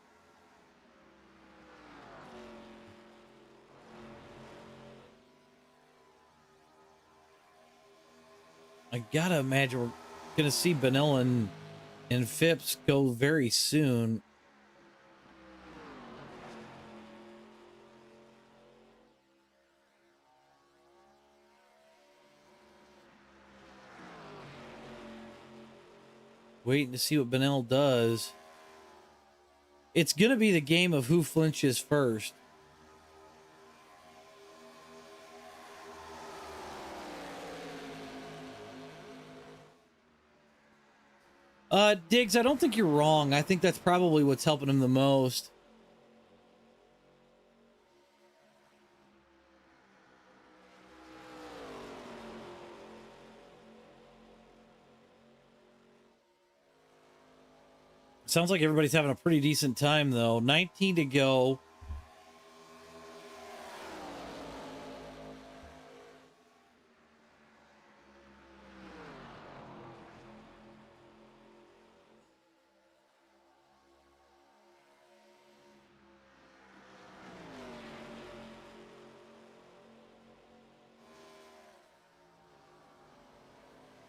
I gotta imagine we're gonna see Benell and Phipps go very soon. Waiting to see what Benell does. It's gonna be the game of who flinches first. Diggs, I don't think you're wrong. I think that's probably what's helping him the most. Sounds like everybody's having a pretty decent time, though. 19 to go.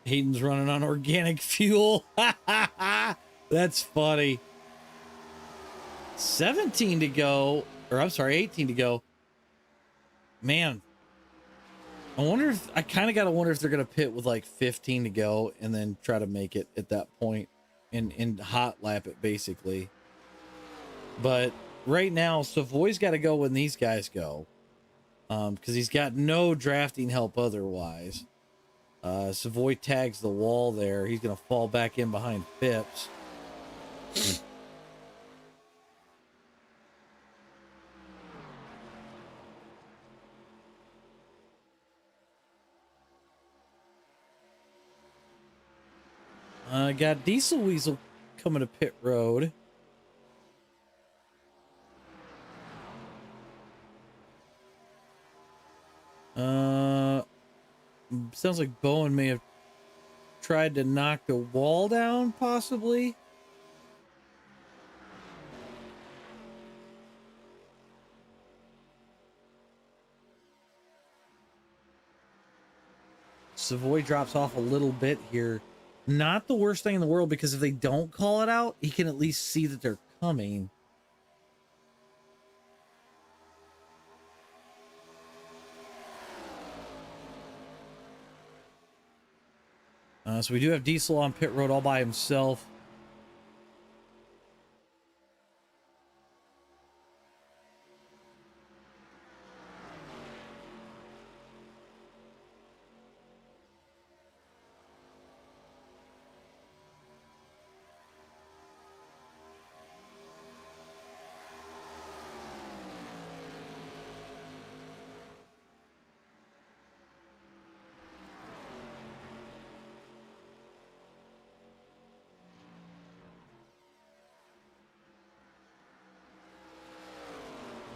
Hayden's running on organic fuel. That's funny. 17 to go, or I'm sorry, 18 to go. Man, I wonder if, I kind of got to wonder if they're going to pit with like 15 to go and then try to make it at that point and hot lap it basically. But right now, Savoy's got to go when these guys go, because he's got no drafting help otherwise. Savoy tags the wall there. He's going to fall back in behind Phipps. Got Diesel Weasel coming to pit road. Sounds like Bowen may have tried to knock the wall down, possibly. Savoy drops off a little bit here. Not the worst thing in the world, because if they don't call it out, he can at least see that they're coming. So we do have Diesel on pit road all by himself.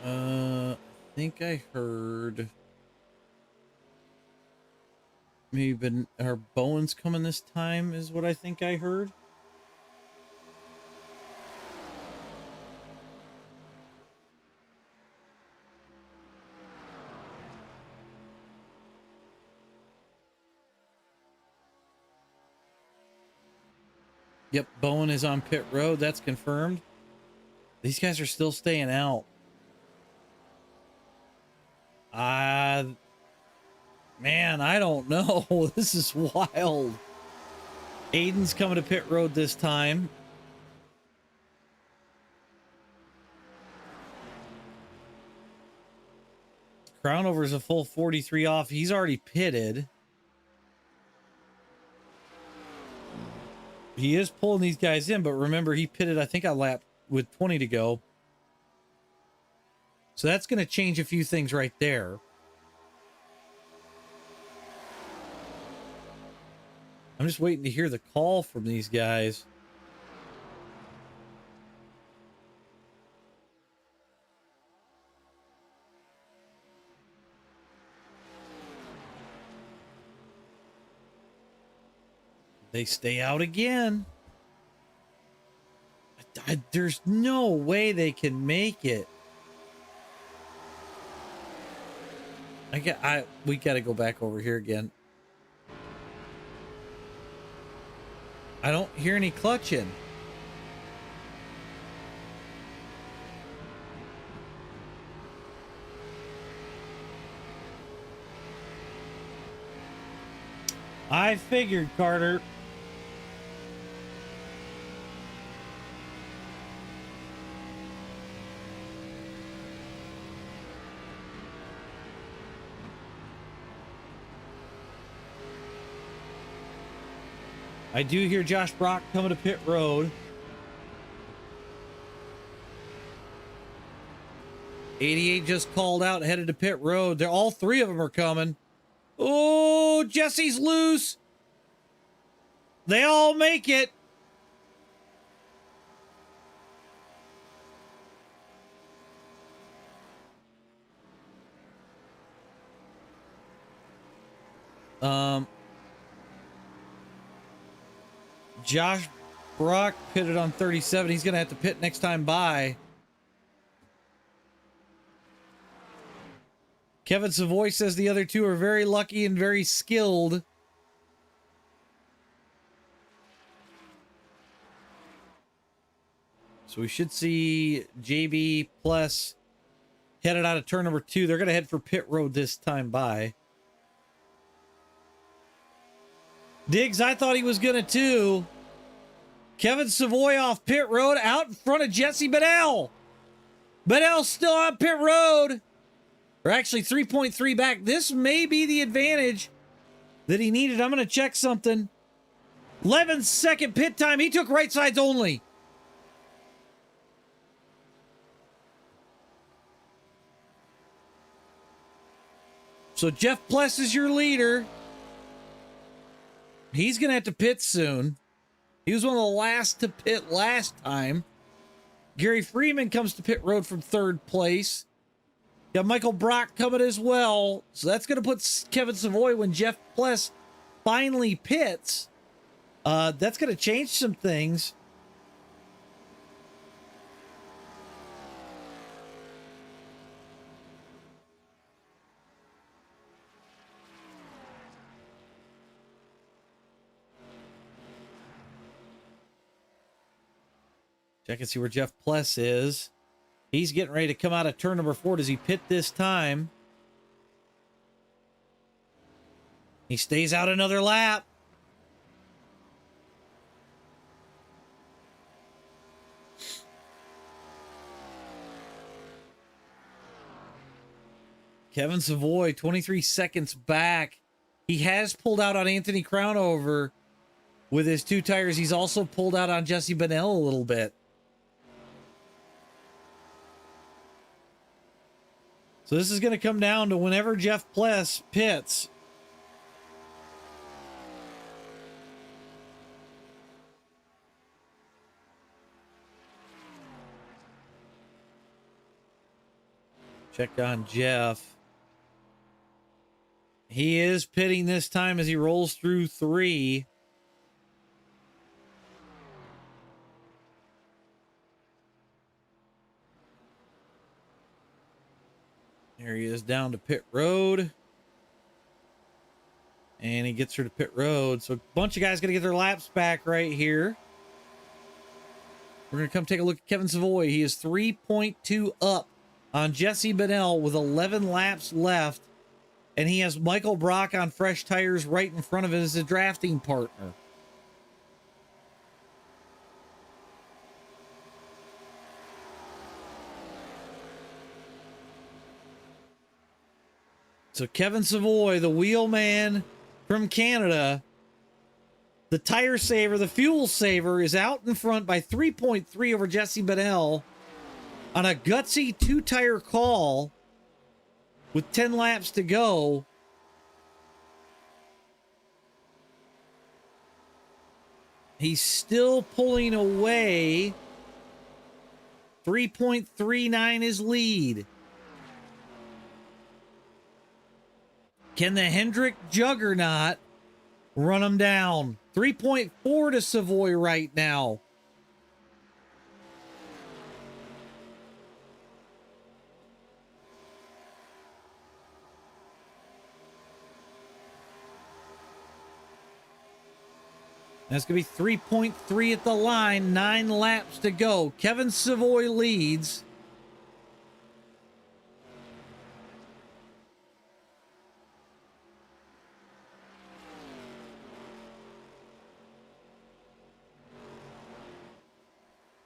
I think I heard maybe our Bowen's coming this time is what I think I heard. Yep, Bowen is on pit road. That's confirmed. These guys are still staying out. Man, I don't know. This is wild. Aiden's coming to pit road this time. Crownover's a full 43 off. He's already pitted. He is pulling these guys in, but remember, he pitted, I think, a lap with 20 to go. So that's going to change a few things right there. I'm just waiting to hear the call from these guys. They stay out again. There's no way they can make it. We got to go back over here again. I don't hear any clutching. I figured, Carter. I do hear Josh Brock coming to pit road. 88 just called out, headed to pit road. They're all three of them are coming. Oh, Jesse's loose. They all make it. Josh Brock pitted on 37. He's going to have to pit next time by. Kevin Savoy says the other two are very lucky and very skilled. So we should see JB Plus headed out of turn number 2. They're going to head for pit road this time by. Diggs, I thought he was going to too. Kevin Savoy off pit road out in front of Jesse Bedell. Bedell's still on pit road. Or actually 3.3 back. This may be the advantage that he needed. I'm going to check something. 11-second pit time. He took right sides only. So Jeff Pless is your leader. He's going to have to pit soon. He was one of the last to pit last time. Gary Freeman comes to pit road from 3rd place. Got Michael Brock coming as well. So that's going to put Kevin Savoy when Jeff Pless finally pits. That's going to change some things. Check and see where Jeff Pless is. He's getting ready to come out of turn number 4. Does he pit this time? He stays out another lap. Kevin Savoy, 23 seconds back. He has pulled out on Anthony Crownover with his 2 tires. He's also pulled out on Jesse Bennell a little bit. So this is going to come down to whenever Jeff Pless pits. Check on Jeff. He is pitting this time as he rolls through 3. There he is down to pit road. And he gets her to pit road. So a bunch of guys going to get their laps back right here. We're going to come take a look at Kevin Savoy. He is 3.2 up on Jesse Bennell with 11 laps left. And he has Michael Brock on fresh tires right in front of him as a drafting partner. So Kevin Savoy, the wheel man from Canada, the tire saver, the fuel saver, is out in front by 3.3 over Jesse Bennell on a gutsy 2-tire call with 10 laps to go. He's still pulling away. 3.39 his lead. Can the Hendrick juggernaut run him down? 3.4 to Savoy right now. That's going to be 3.3 at the line. 9 laps to go. Kevin Savoy leads.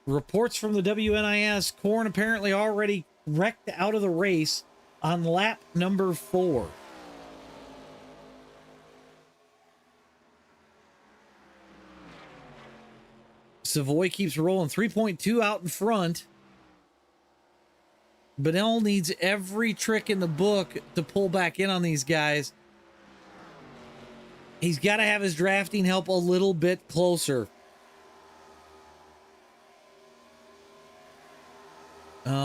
Reports from the WNIS, Corn apparently already wrecked out of the race on lap number 4. Savoy keeps rolling, 3.2 out in front. Bennell needs every trick in the book to pull back in on these guys. He's got to have his drafting help a little bit closer.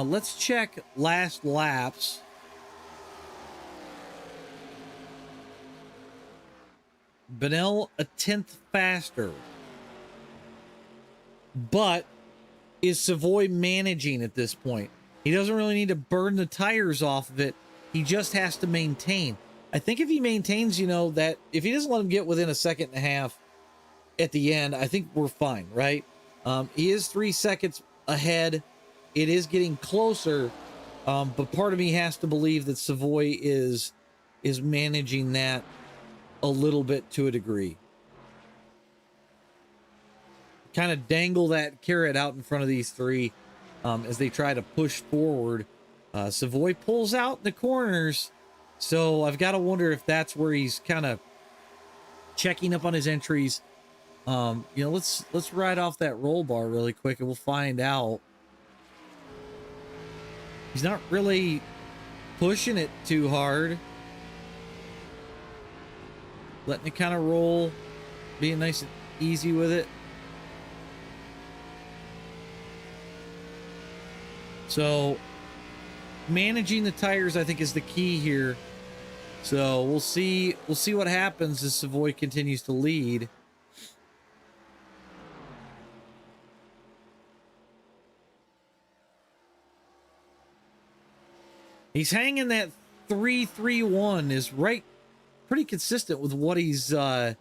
Let's check last laps. Bennell a 10th faster. But is Savoy managing at this point? He doesn't really need to burn the tires off of it. He just has to maintain. I think if he maintains, you know, that if he doesn't let him get within a second and a half at the end, I think we're fine, right? He is 3 seconds ahead. It is getting closer, but part of me has to believe that Savoy is managing that a little bit to a degree. Kind of dangle that carrot out in front of these 3 as they try to push forward. Savoy pulls out in the corners, so I've got to wonder if that's where he's kind of checking up on his entries. You know, let's ride off that roll bar really quick and we'll find out. He's not really pushing it too hard. Letting it kind of roll, being nice and easy with it. So managing the tires, I think, is the key here. So we'll see what happens as Savoy continues to lead. He's hanging that 3-3-1 is right, pretty consistent with what he's trying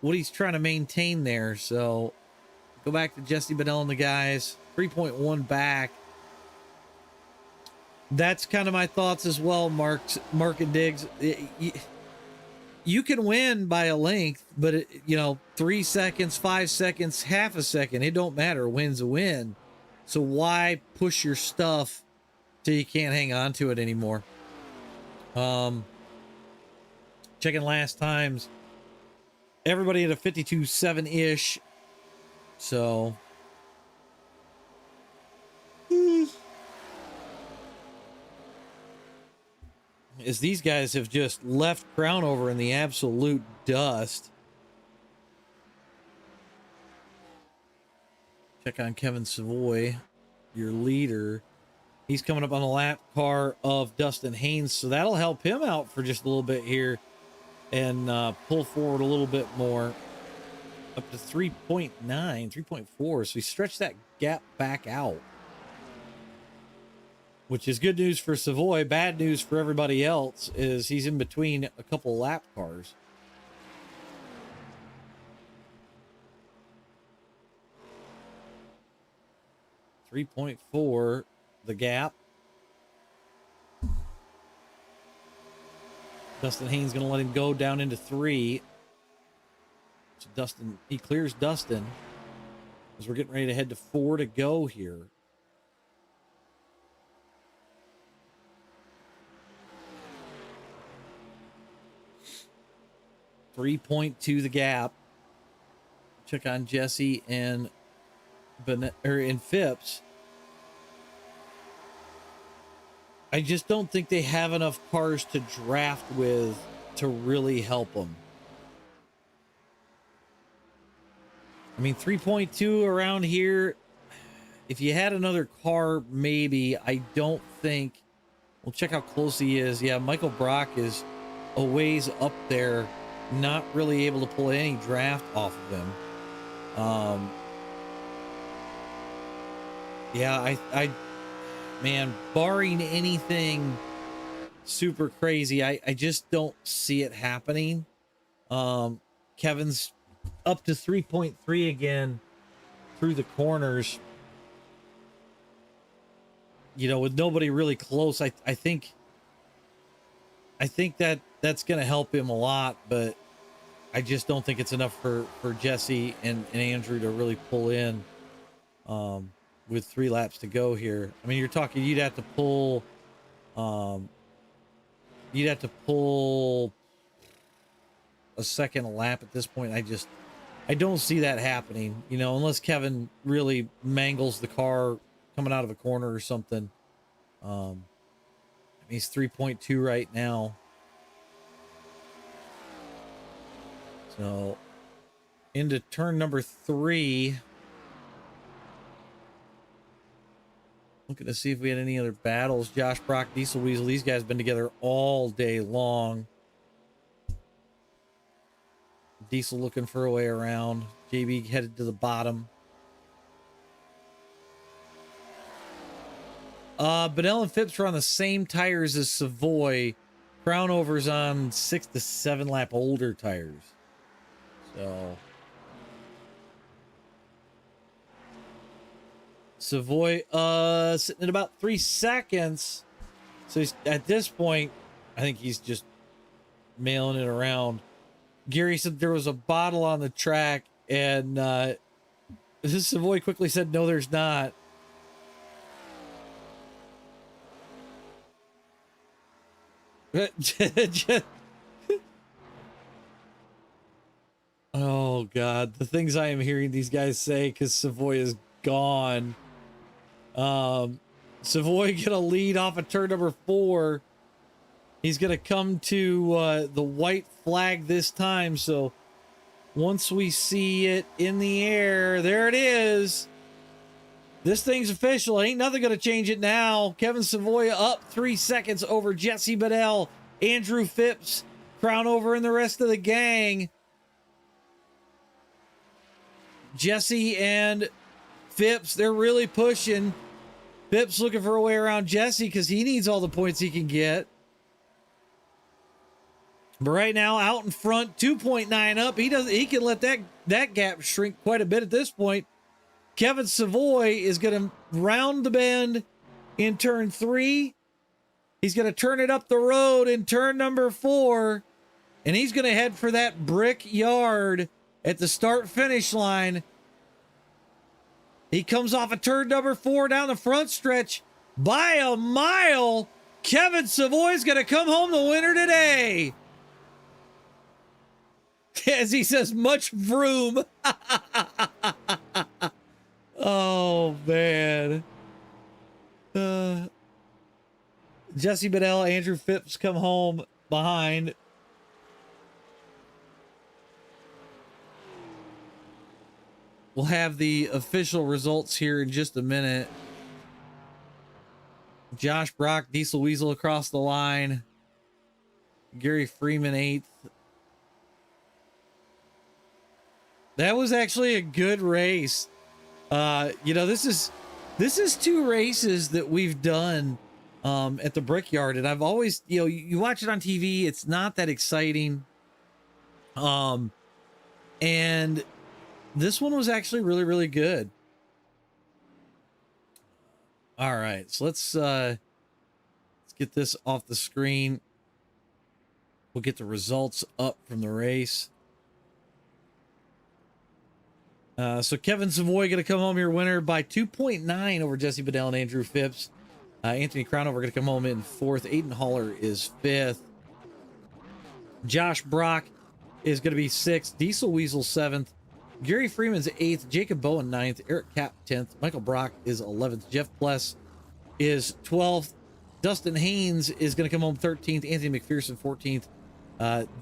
to maintain there. So go back to Jesse Bedell and the guys, 3.1 back. That's kind of my thoughts as well, Mark and Diggs. You can win by a length, but 3 seconds, 5 seconds, half a second, it don't matter. A win's a win. So why push your stuff till you can't hang on to it anymore? Checking last times, everybody at a 52.7-ish. So as these guys have just left Crown over in the absolute dust. Check on Kevin Savoy, your leader. He's coming up on the lap car of Dustin Haynes, so that'll help him out for just a little bit here and pull forward a little bit more, up to 3.9, 3.4. So he stretched that gap back out, which is good news for Savoy. Bad news for everybody else is he's in between a couple lap cars. .4 the gap. Dustin Haynes going to let him go down into 3. So Dustin, he clears Dustin as we're getting ready to head to 4 to go here. .2 the gap. Check on Jesse and Phipps. I just don't think they have enough cars to draft with to really help them. I mean, 3.2 around here. If you had another car, maybe. I don't think. We'll check how close he is. Yeah, Michael Brock is a ways up there, not really able to pull any draft off of him. Yeah, man, barring anything super crazy, I just don't see it happening. Kevin's up to 3.3 again through the corners. With nobody really close, I think that that's going to help him a lot, but I just don't think it's enough for Jesse and Andrew to really pull in. With 3 laps to go here. I mean, you're talking, you'd have to pull a second a lap at this point. I don't see that happening, unless Kevin really mangles the car coming out of a corner or something. He's 3.2 right now. So into turn number 3. Looking to see if we had any other battles. Josh Brock, Diesel Weasel, these guys been together all day long. Diesel looking for a way around. JB headed to the bottom. Bedell and Phipps are on the same tires as Savoy. Crownover's on 6 to 7 lap older tires. So Savoy sitting at about 3 seconds. So he's, at this point, I think he's just mailing it around. Gary said there was a bottle on the track, and Savoy quickly said, no, there's not. Oh, God. The things I am hearing these guys say because Savoy is gone. Savoy gonna lead off of turn number 4. He's gonna come to the white flag this time. So once we see it in the air, there it is. This thing's official. Ain't nothing going to change it now. Kevin Savoy up 3 seconds over Jesse Bedell. Andrew Phipps, crown over, and the rest of the gang. Jesse and Phipps, they're really pushing. Phipps looking for a way around Jesse because he needs all the points he can get. But right now, out in front, 2.9 up. He can let that gap shrink quite a bit at this point. Kevin Savoy is going to round the bend in turn 3. He's going to turn it up the road in turn number 4. And he's going to head for that Brickyard at the start-finish line. He comes off of turn number 4 down the front stretch by a mile. Kevin Savoy's going to come home the winner today. As he says, much vroom. Oh, man. Jesse Bedell, Andrew Phipps come home behind. We'll have the official results here in just a minute. Josh Brock, Diesel Weasel across the line. Gary Freeman 8th. That was actually a good race. You know, this is 2 races that we've done at the Brickyard, and I've always, you know, you watch it on TV, it's not that exciting. And this one was actually really, really good. All right, so let's get this off the screen. We'll get the results up from the race. So Kevin Savoy going to come home here winner by 2.9 over Jesse Bedell and Andrew Phipps. Anthony Crownover going to come home in 4th. Aiden Haller is 5th. Josh Brock is going to be 6th. Diesel Weasel 7th. Gary Freeman's 8th. Jacob Bowen 9th. Eric Kapp 10th. Michael Brock is 11th. Jeff Pless is 12th. Dustin Haynes is going to come home 13th. Anthony McPherson 14th.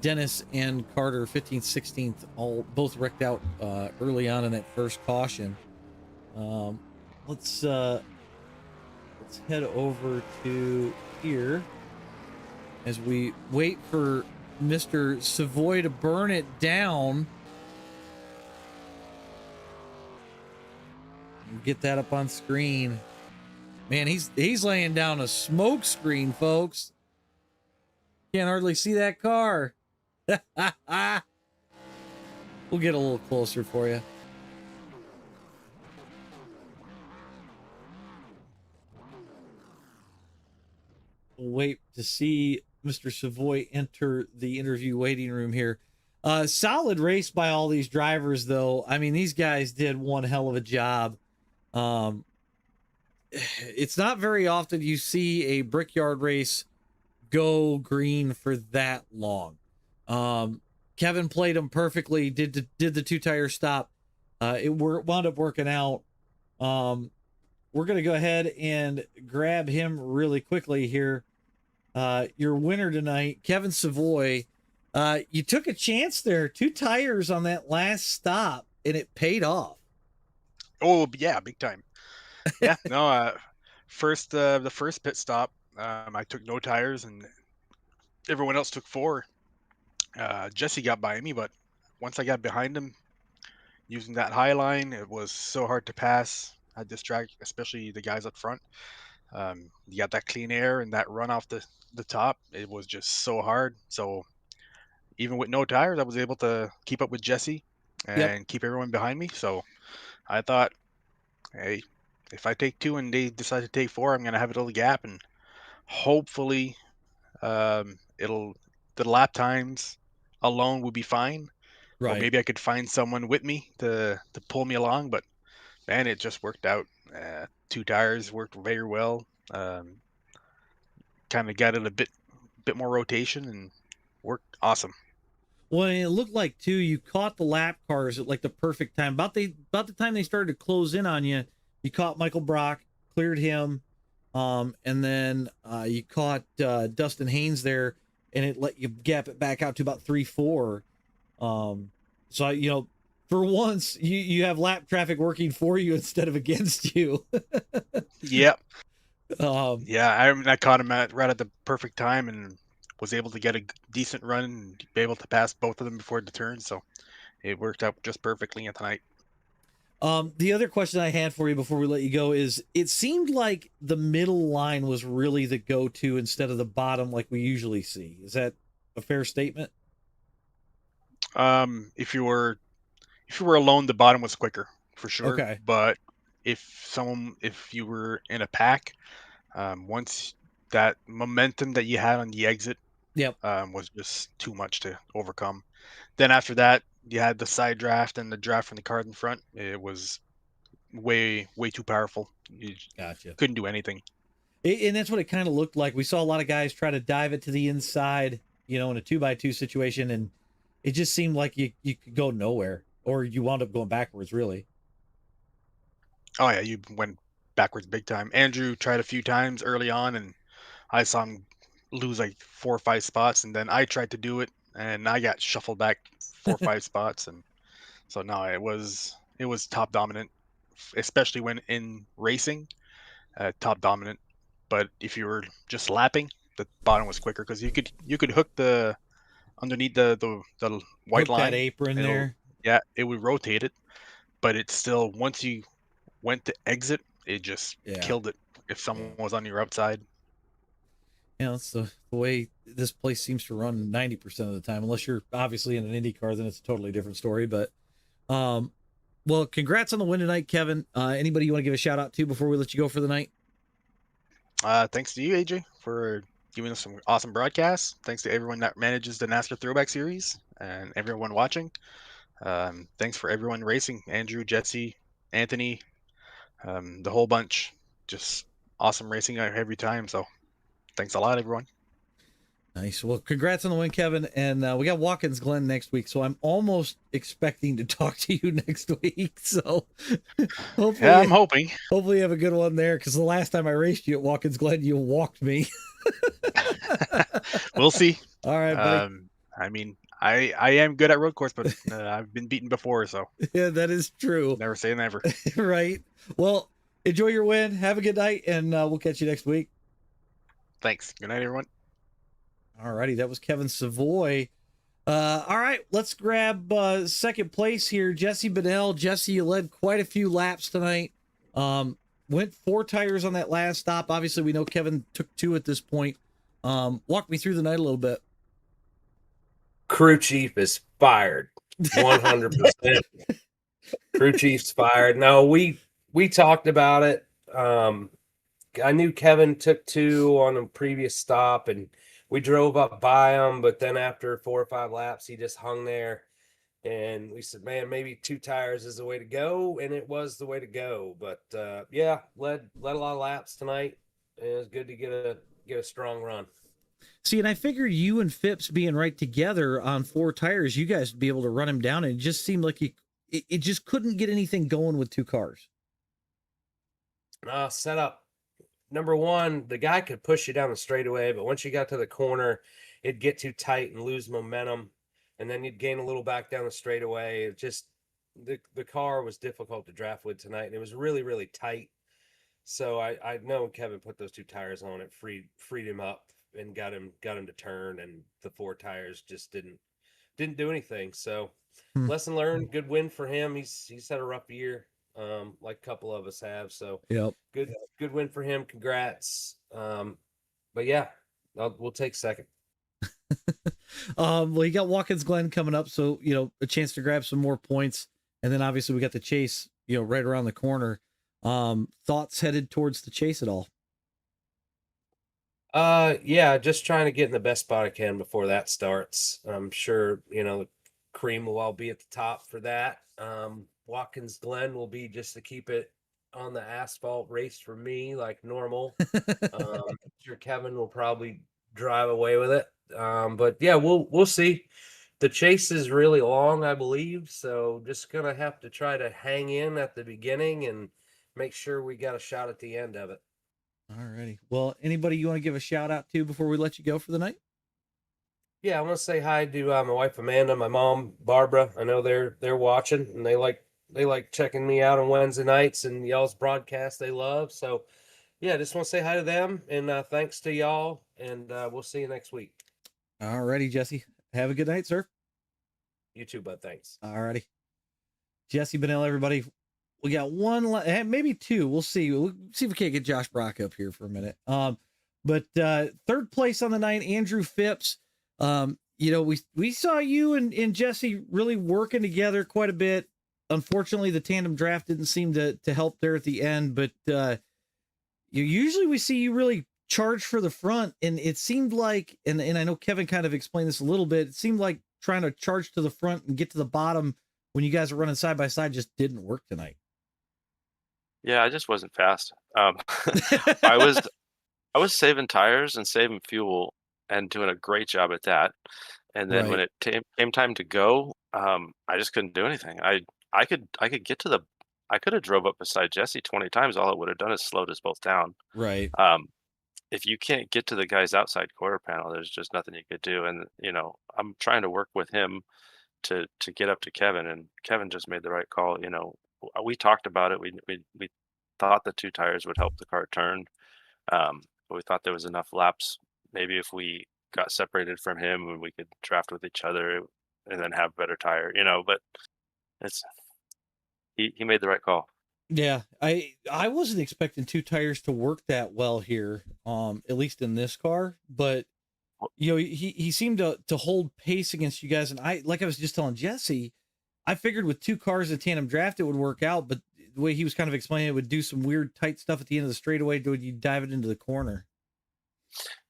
Dennis and Carter 15th, 16th, both wrecked out early on in that first caution. Let's head over to here as we wait for Mr. Savoy to burn it down. Get that up on screen. Man, he's laying down a smoke screen, folks. Can't hardly see that car. We'll get a little closer for you. We'll wait to see Mr. Savoy enter the interview waiting room here. Solid race by all these drivers, though. I mean, these guys did one hell of a job. It's not very often you see a Brickyard race go green for that long. Kevin played them perfectly, did the 2-tire stop. It wound up working out. We're going to go ahead and grab him really quickly here. Your winner tonight, Kevin Savoy. You took a chance there, 2 tires on that last stop, and it paid off. Oh, yeah, big time. Yeah, no, the first pit stop, I took no tires, and everyone else took 4. Jesse got by me, but once I got behind him, using that high line, it was so hard to pass. I distract, especially the guys up front. You got that clean air and that run off the top. It was just so hard. So even with no tires, I was able to keep up with Jesse and keep everyone behind me. So I thought, hey, if I take 2 and they decide to take 4, I'm going to have a little gap, and hopefully the lap times alone will be fine. Right. Or maybe I could find someone with me to pull me along, but man, it just worked out. 2 tires worked very well. Kind of got it a bit more rotation and worked awesome. Well, it looked like too, you caught the lap cars at like the perfect time. About the time they started to close in on you, you caught Michael Brock, cleared him, and then you caught Dustin Haynes there, and it let you gap it back out to about 3-4. So For once, you have lap traffic working for you instead of against you. Yep. Um, Yeah, I caught him right at the perfect time and was able to get a decent run and be able to pass both of them before the turn. So it worked out just perfectly at the night. the other question I had for you before we let you go is, it seemed like the middle line was really the go-to instead of the bottom like we usually see. Is that a fair statement? If you were alone, the bottom was quicker for sure. Okay. But if you were in a pack, once that momentum that you had on the exit Yep. was just too much to overcome. Then after that, you had the side draft and the draft from the card in front. It was way too powerful. You Gotcha. couldn't do anything. And that's what it kind of looked like. We saw a lot of guys try to dive it to the inside, in a 2x2 situation, and it just seemed like you could go nowhere, or you wound up going backwards, really. Oh yeah, you went backwards big time. Andrew tried a few times early on, and I saw him lose like 4 or 5 spots, and then I tried to do it, and I got shuffled back 4 or 5 spots, and so no, it was top dominant, especially when in racing, top dominant. But if you were just lapping, the bottom was quicker because you could hook the underneath the white Hook that line, apron and there. it would rotate it, but it's still once you went to exit, it just Yeah. killed it if someone was on your outside. It's the way this place seems to run 90% of the time, unless you're obviously in an Indy car, then it's a totally different story. But, well, congrats on the win tonight, Kevin. Anybody you want to give a shout out to before we let you go for the night? Thanks to you, AJ, for giving us some awesome broadcasts. Thanks to everyone that manages the NASCAR Throwback Series and everyone watching. Thanks for everyone racing, Andrew, Jesse, Anthony, the whole bunch. Just awesome racing every time. So thanks a lot, everyone. Nice. Well, congrats on the win, Kevin. And we got Watkins Glen next week, so I'm almost expecting to talk to you next week. So hopefully, Yeah, I'm hoping. hopefully you have a good one there, because the last time I raced you at Watkins Glen, you walked me. We'll see. All right, buddy. I mean, I am good at road course, but I've been beaten before, so Yeah, that is true. never say never. Right. Well, enjoy your win. Have a good night, and we'll catch you next week. Thanks. Good night, everyone. All righty. That was Kevin Savoy. All right, let's grab second place here. Jesse Bedell. Jesse, you led quite a few laps tonight. Went 4 tires on that last stop. Obviously, we know Kevin took 2 at this point. Walk me through the night a little bit. Crew chief is fired. 100%. Crew chief's fired. No, we talked about it. I knew Kevin took 2 on a previous stop, and we drove up by him, but then after 4 or 5 laps, he just hung there. And we said, man, maybe 2 tires is the way to go. And it was the way to go. But yeah, led a lot of laps tonight. It was good to get a strong run. See, and I figure you and Phipps being right together on 4 tires, you guys would be able to run him down. And it just seemed like it just couldn't get anything going with 2 cars. Setup. Number one, the guy could push you down the straightaway, but once you got to the corner, it'd get too tight and lose momentum. And then you'd gain a little back down the straightaway. It just, the car was difficult to draft with tonight, and it was really, really tight. So I know Kevin put those 2 tires on, it freed him up and got him to turn, and the 4 tires just didn't do anything. So lesson learned, good win for him. He's had a rough year, like a couple of us have. So Yep. good win for him. Congrats. But yeah, we'll take second. Well, you got Watkins Glen coming up, so a chance to grab some more points, and then obviously we got the chase, right around the corner. Thoughts headed towards the chase at all? Yeah, just trying to get in the best spot I can before that starts. I'm sure the cream will all be at the top for that. Watkins Glen will be just to keep it on the asphalt race for me, like normal. I'm sure Kevin will probably drive away with it. But yeah, we'll see. The chase is really long, I believe, so just gonna have to try to hang in at the beginning and make sure we got a shot at the end of it. All righty. Well, anybody you want to give a shout out to before we let you go for the night? Yeah, I want to say hi to my wife Amanda, my mom Barbara. I know they're watching, and they like checking me out on Wednesday nights and y'all's broadcast they love. So yeah, just want to say hi to them, and thanks to y'all, and we'll see you next week. Alrighty, Jesse. Have a good night, sir. You too, bud. Thanks. Alrighty. Jesse Bennell, everybody. We got one, maybe two. We'll see. We'll see if we can't get Josh Brock up here for a minute. But third place on the night, Andrew Phipps. You know, we saw you and Jesse really working together quite a bit. Unfortunately, the tandem draft didn't seem to help there at the end, but usually we see you really charge for the front, and it seemed like, and I know Kevin kind of explained this a little bit, it seemed like trying to charge to the front and get to the bottom when you guys are running side by side just didn't work tonight. Yeah, I just wasn't fast. I was saving tires and saving fuel and doing a great job at that. And then when Right. it came time to go, I just couldn't do anything. I could get to the I could have drove up beside Jesse 20 times. All it would have done is slowed us both down. Right. If you can't get to the guy's outside quarter panel, there's just nothing you could do. And I'm trying to work with him to get up to Kevin, and Kevin just made the right call. We talked about it. We thought the two tires would help the car turn. But we thought there was enough laps. Maybe if we got separated from him and we could draft with each other and then have better tire, but it's he made the right call. Yeah, I wasn't expecting two tires to work that well here, at least in this car, but he seemed to hold pace against you guys, and I was just telling Jesse, I figured with two cars in tandem draft it would work out, but the way he was kind of explaining it would do some weird tight stuff at the end of the straightaway when you dive it into the corner.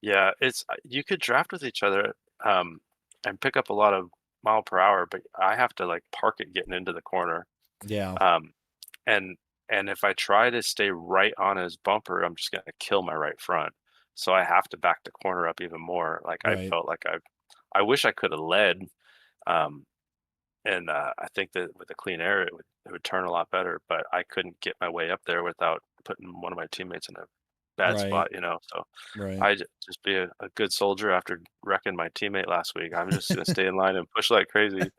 Yeah, you could draft with each other and pick up a lot of mile per hour, but I have to like park it getting into the corner. Yeah. And if I try to stay right on his bumper, I'm just gonna kill my right front. So I have to back the corner up even more. Like I Right. felt like I wish I could have led. Um, and I think that with the clean air, it would turn a lot better. But I couldn't get my way up there without putting one of my teammates in a bad spot. Right. So Right. I just be a good soldier after wrecking my teammate last week. I'm just gonna stay in line and push like crazy.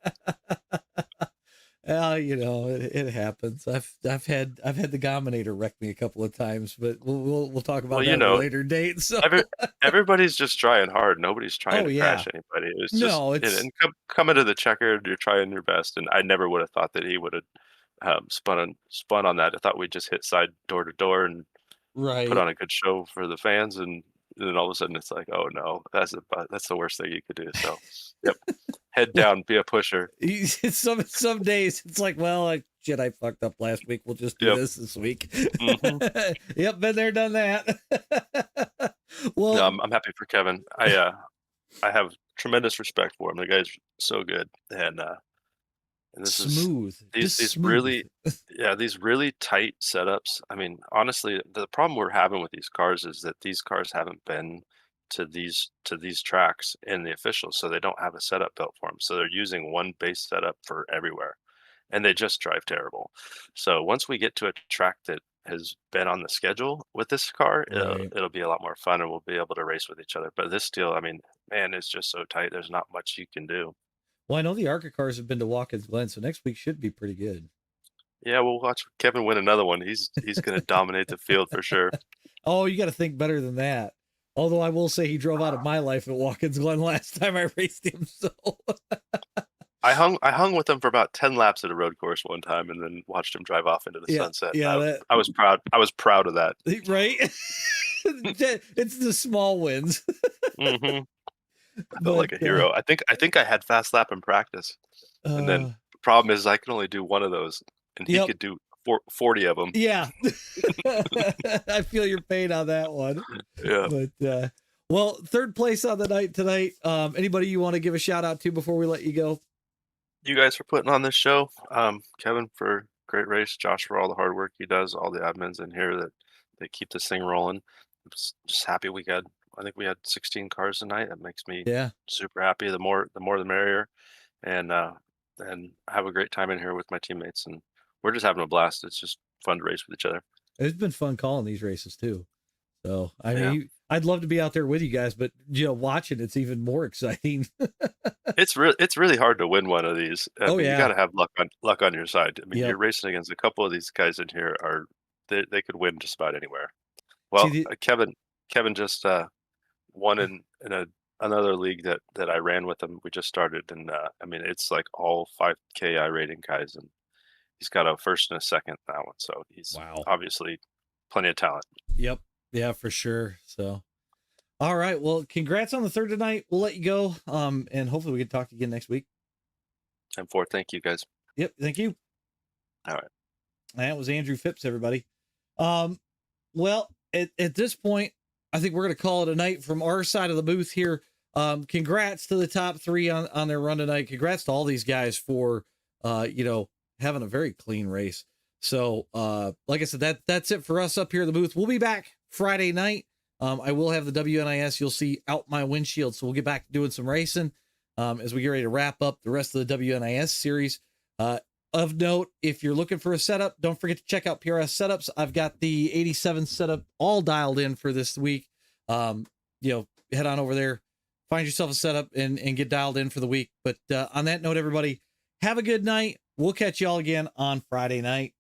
It happens. I've had the Gominator wreck me a couple of times, but we'll talk about Well, that at a later date. So everybody's just trying hard. Nobody's trying Oh, to yeah. crash anybody. It's just No, it's and coming to the checker, you're trying your best. And I never would have thought that he would have spun on that. I thought we'd just hit side door to door and put right. on a good show for the fans. And then all of a sudden it's like, oh no, that's the worst thing you could do. So, yep, head down, be a pusher. Some days it's like, well, I fucked up last week. We'll just do Yep. this week. Mhm. Yep, been there, done that. Well, No, I'm happy for Kevin. I have tremendous respect for him. The guy's so good, and this is smooth. these Just smooth. really these really tight setups. I mean, honestly, the problem we're having with these cars is that these cars haven't been to these tracks in the officials, so they don't have a setup built for them. So they're using one base setup for everywhere, and they just drive terrible. So once we get to a track that has been on the schedule with this car, Right. it'll be a lot more fun, and we'll be able to race with each other. But this deal, I mean, man, it's just so tight. There's not much you can do. Well, I know the ARCA cars have been to Watkins Glen, so next week should be pretty good. Yeah, we'll watch Kevin win another one. He's going to dominate the field for sure. Oh, you got to think better than that. Although I will say he drove out of my life at Watkins Glen last time I raced him. So I hung with him for about 10 laps at a road course one time, and then watched him drive off into the sunset. Yeah, I was proud. I was proud of that. right. It's the small wins. Hmm. I felt like a hero. I think I had fast lap in practice, and then the problem is I can only do one of those, and he could do 40 of them. Yeah. I feel your pain on that one. Yeah. But well, third place on the night tonight. Anybody you want to give a shout out to before we let you go? You guys for putting on this show. Kevin for a great race. Josh for all the hard work he does. All the admins in here that keep this thing rolling. I'm just happy I think we had 16 cars tonight. That makes me super happy. The more the merrier, and have a great time in here with my teammates, and we're just having a blast. It's just fun to race with each other. It's been fun calling these races too. So I Yeah. mean, I'd love to be out there with you guys, but watching it's even more exciting. It's really hard to win one of these. I Oh, mean, yeah. you got to have luck on your side. I mean, Yep. you're racing against a couple of these guys in here they could win just about anywhere. Well, Kevin just won in another league that I ran with him. We just started, and I mean, it's like all 5K iRating guys, and he's got a first and a second in that one. So he's obviously plenty of talent. Yep. Yeah, for sure. So, all right. Well, congrats on the third tonight. We'll let you go. And hopefully we can talk to you again next week. And four, thank you guys. Yep. Thank you. All right. That was Andrew Phipps, everybody. Well, at this point, I think we're going to call it a night from our side of the booth here. Congrats to the top three on their run tonight. Congrats to all these guys for, having a very clean race. So, like I said, that's it for us up here in the booth. We'll be back Friday night. I will have the WNIS you'll see out my windshield. So we'll get back to doing some racing, as we get ready to wrap up the rest of the WNIS series. Of note, if you're looking for a setup, don't forget to check out PRS Setups. I've got the 87 setup all dialed in for this week. Head on over there, find yourself a setup and get dialed in for the week. But on that note, everybody, have a good night. We'll catch you all again on Friday night.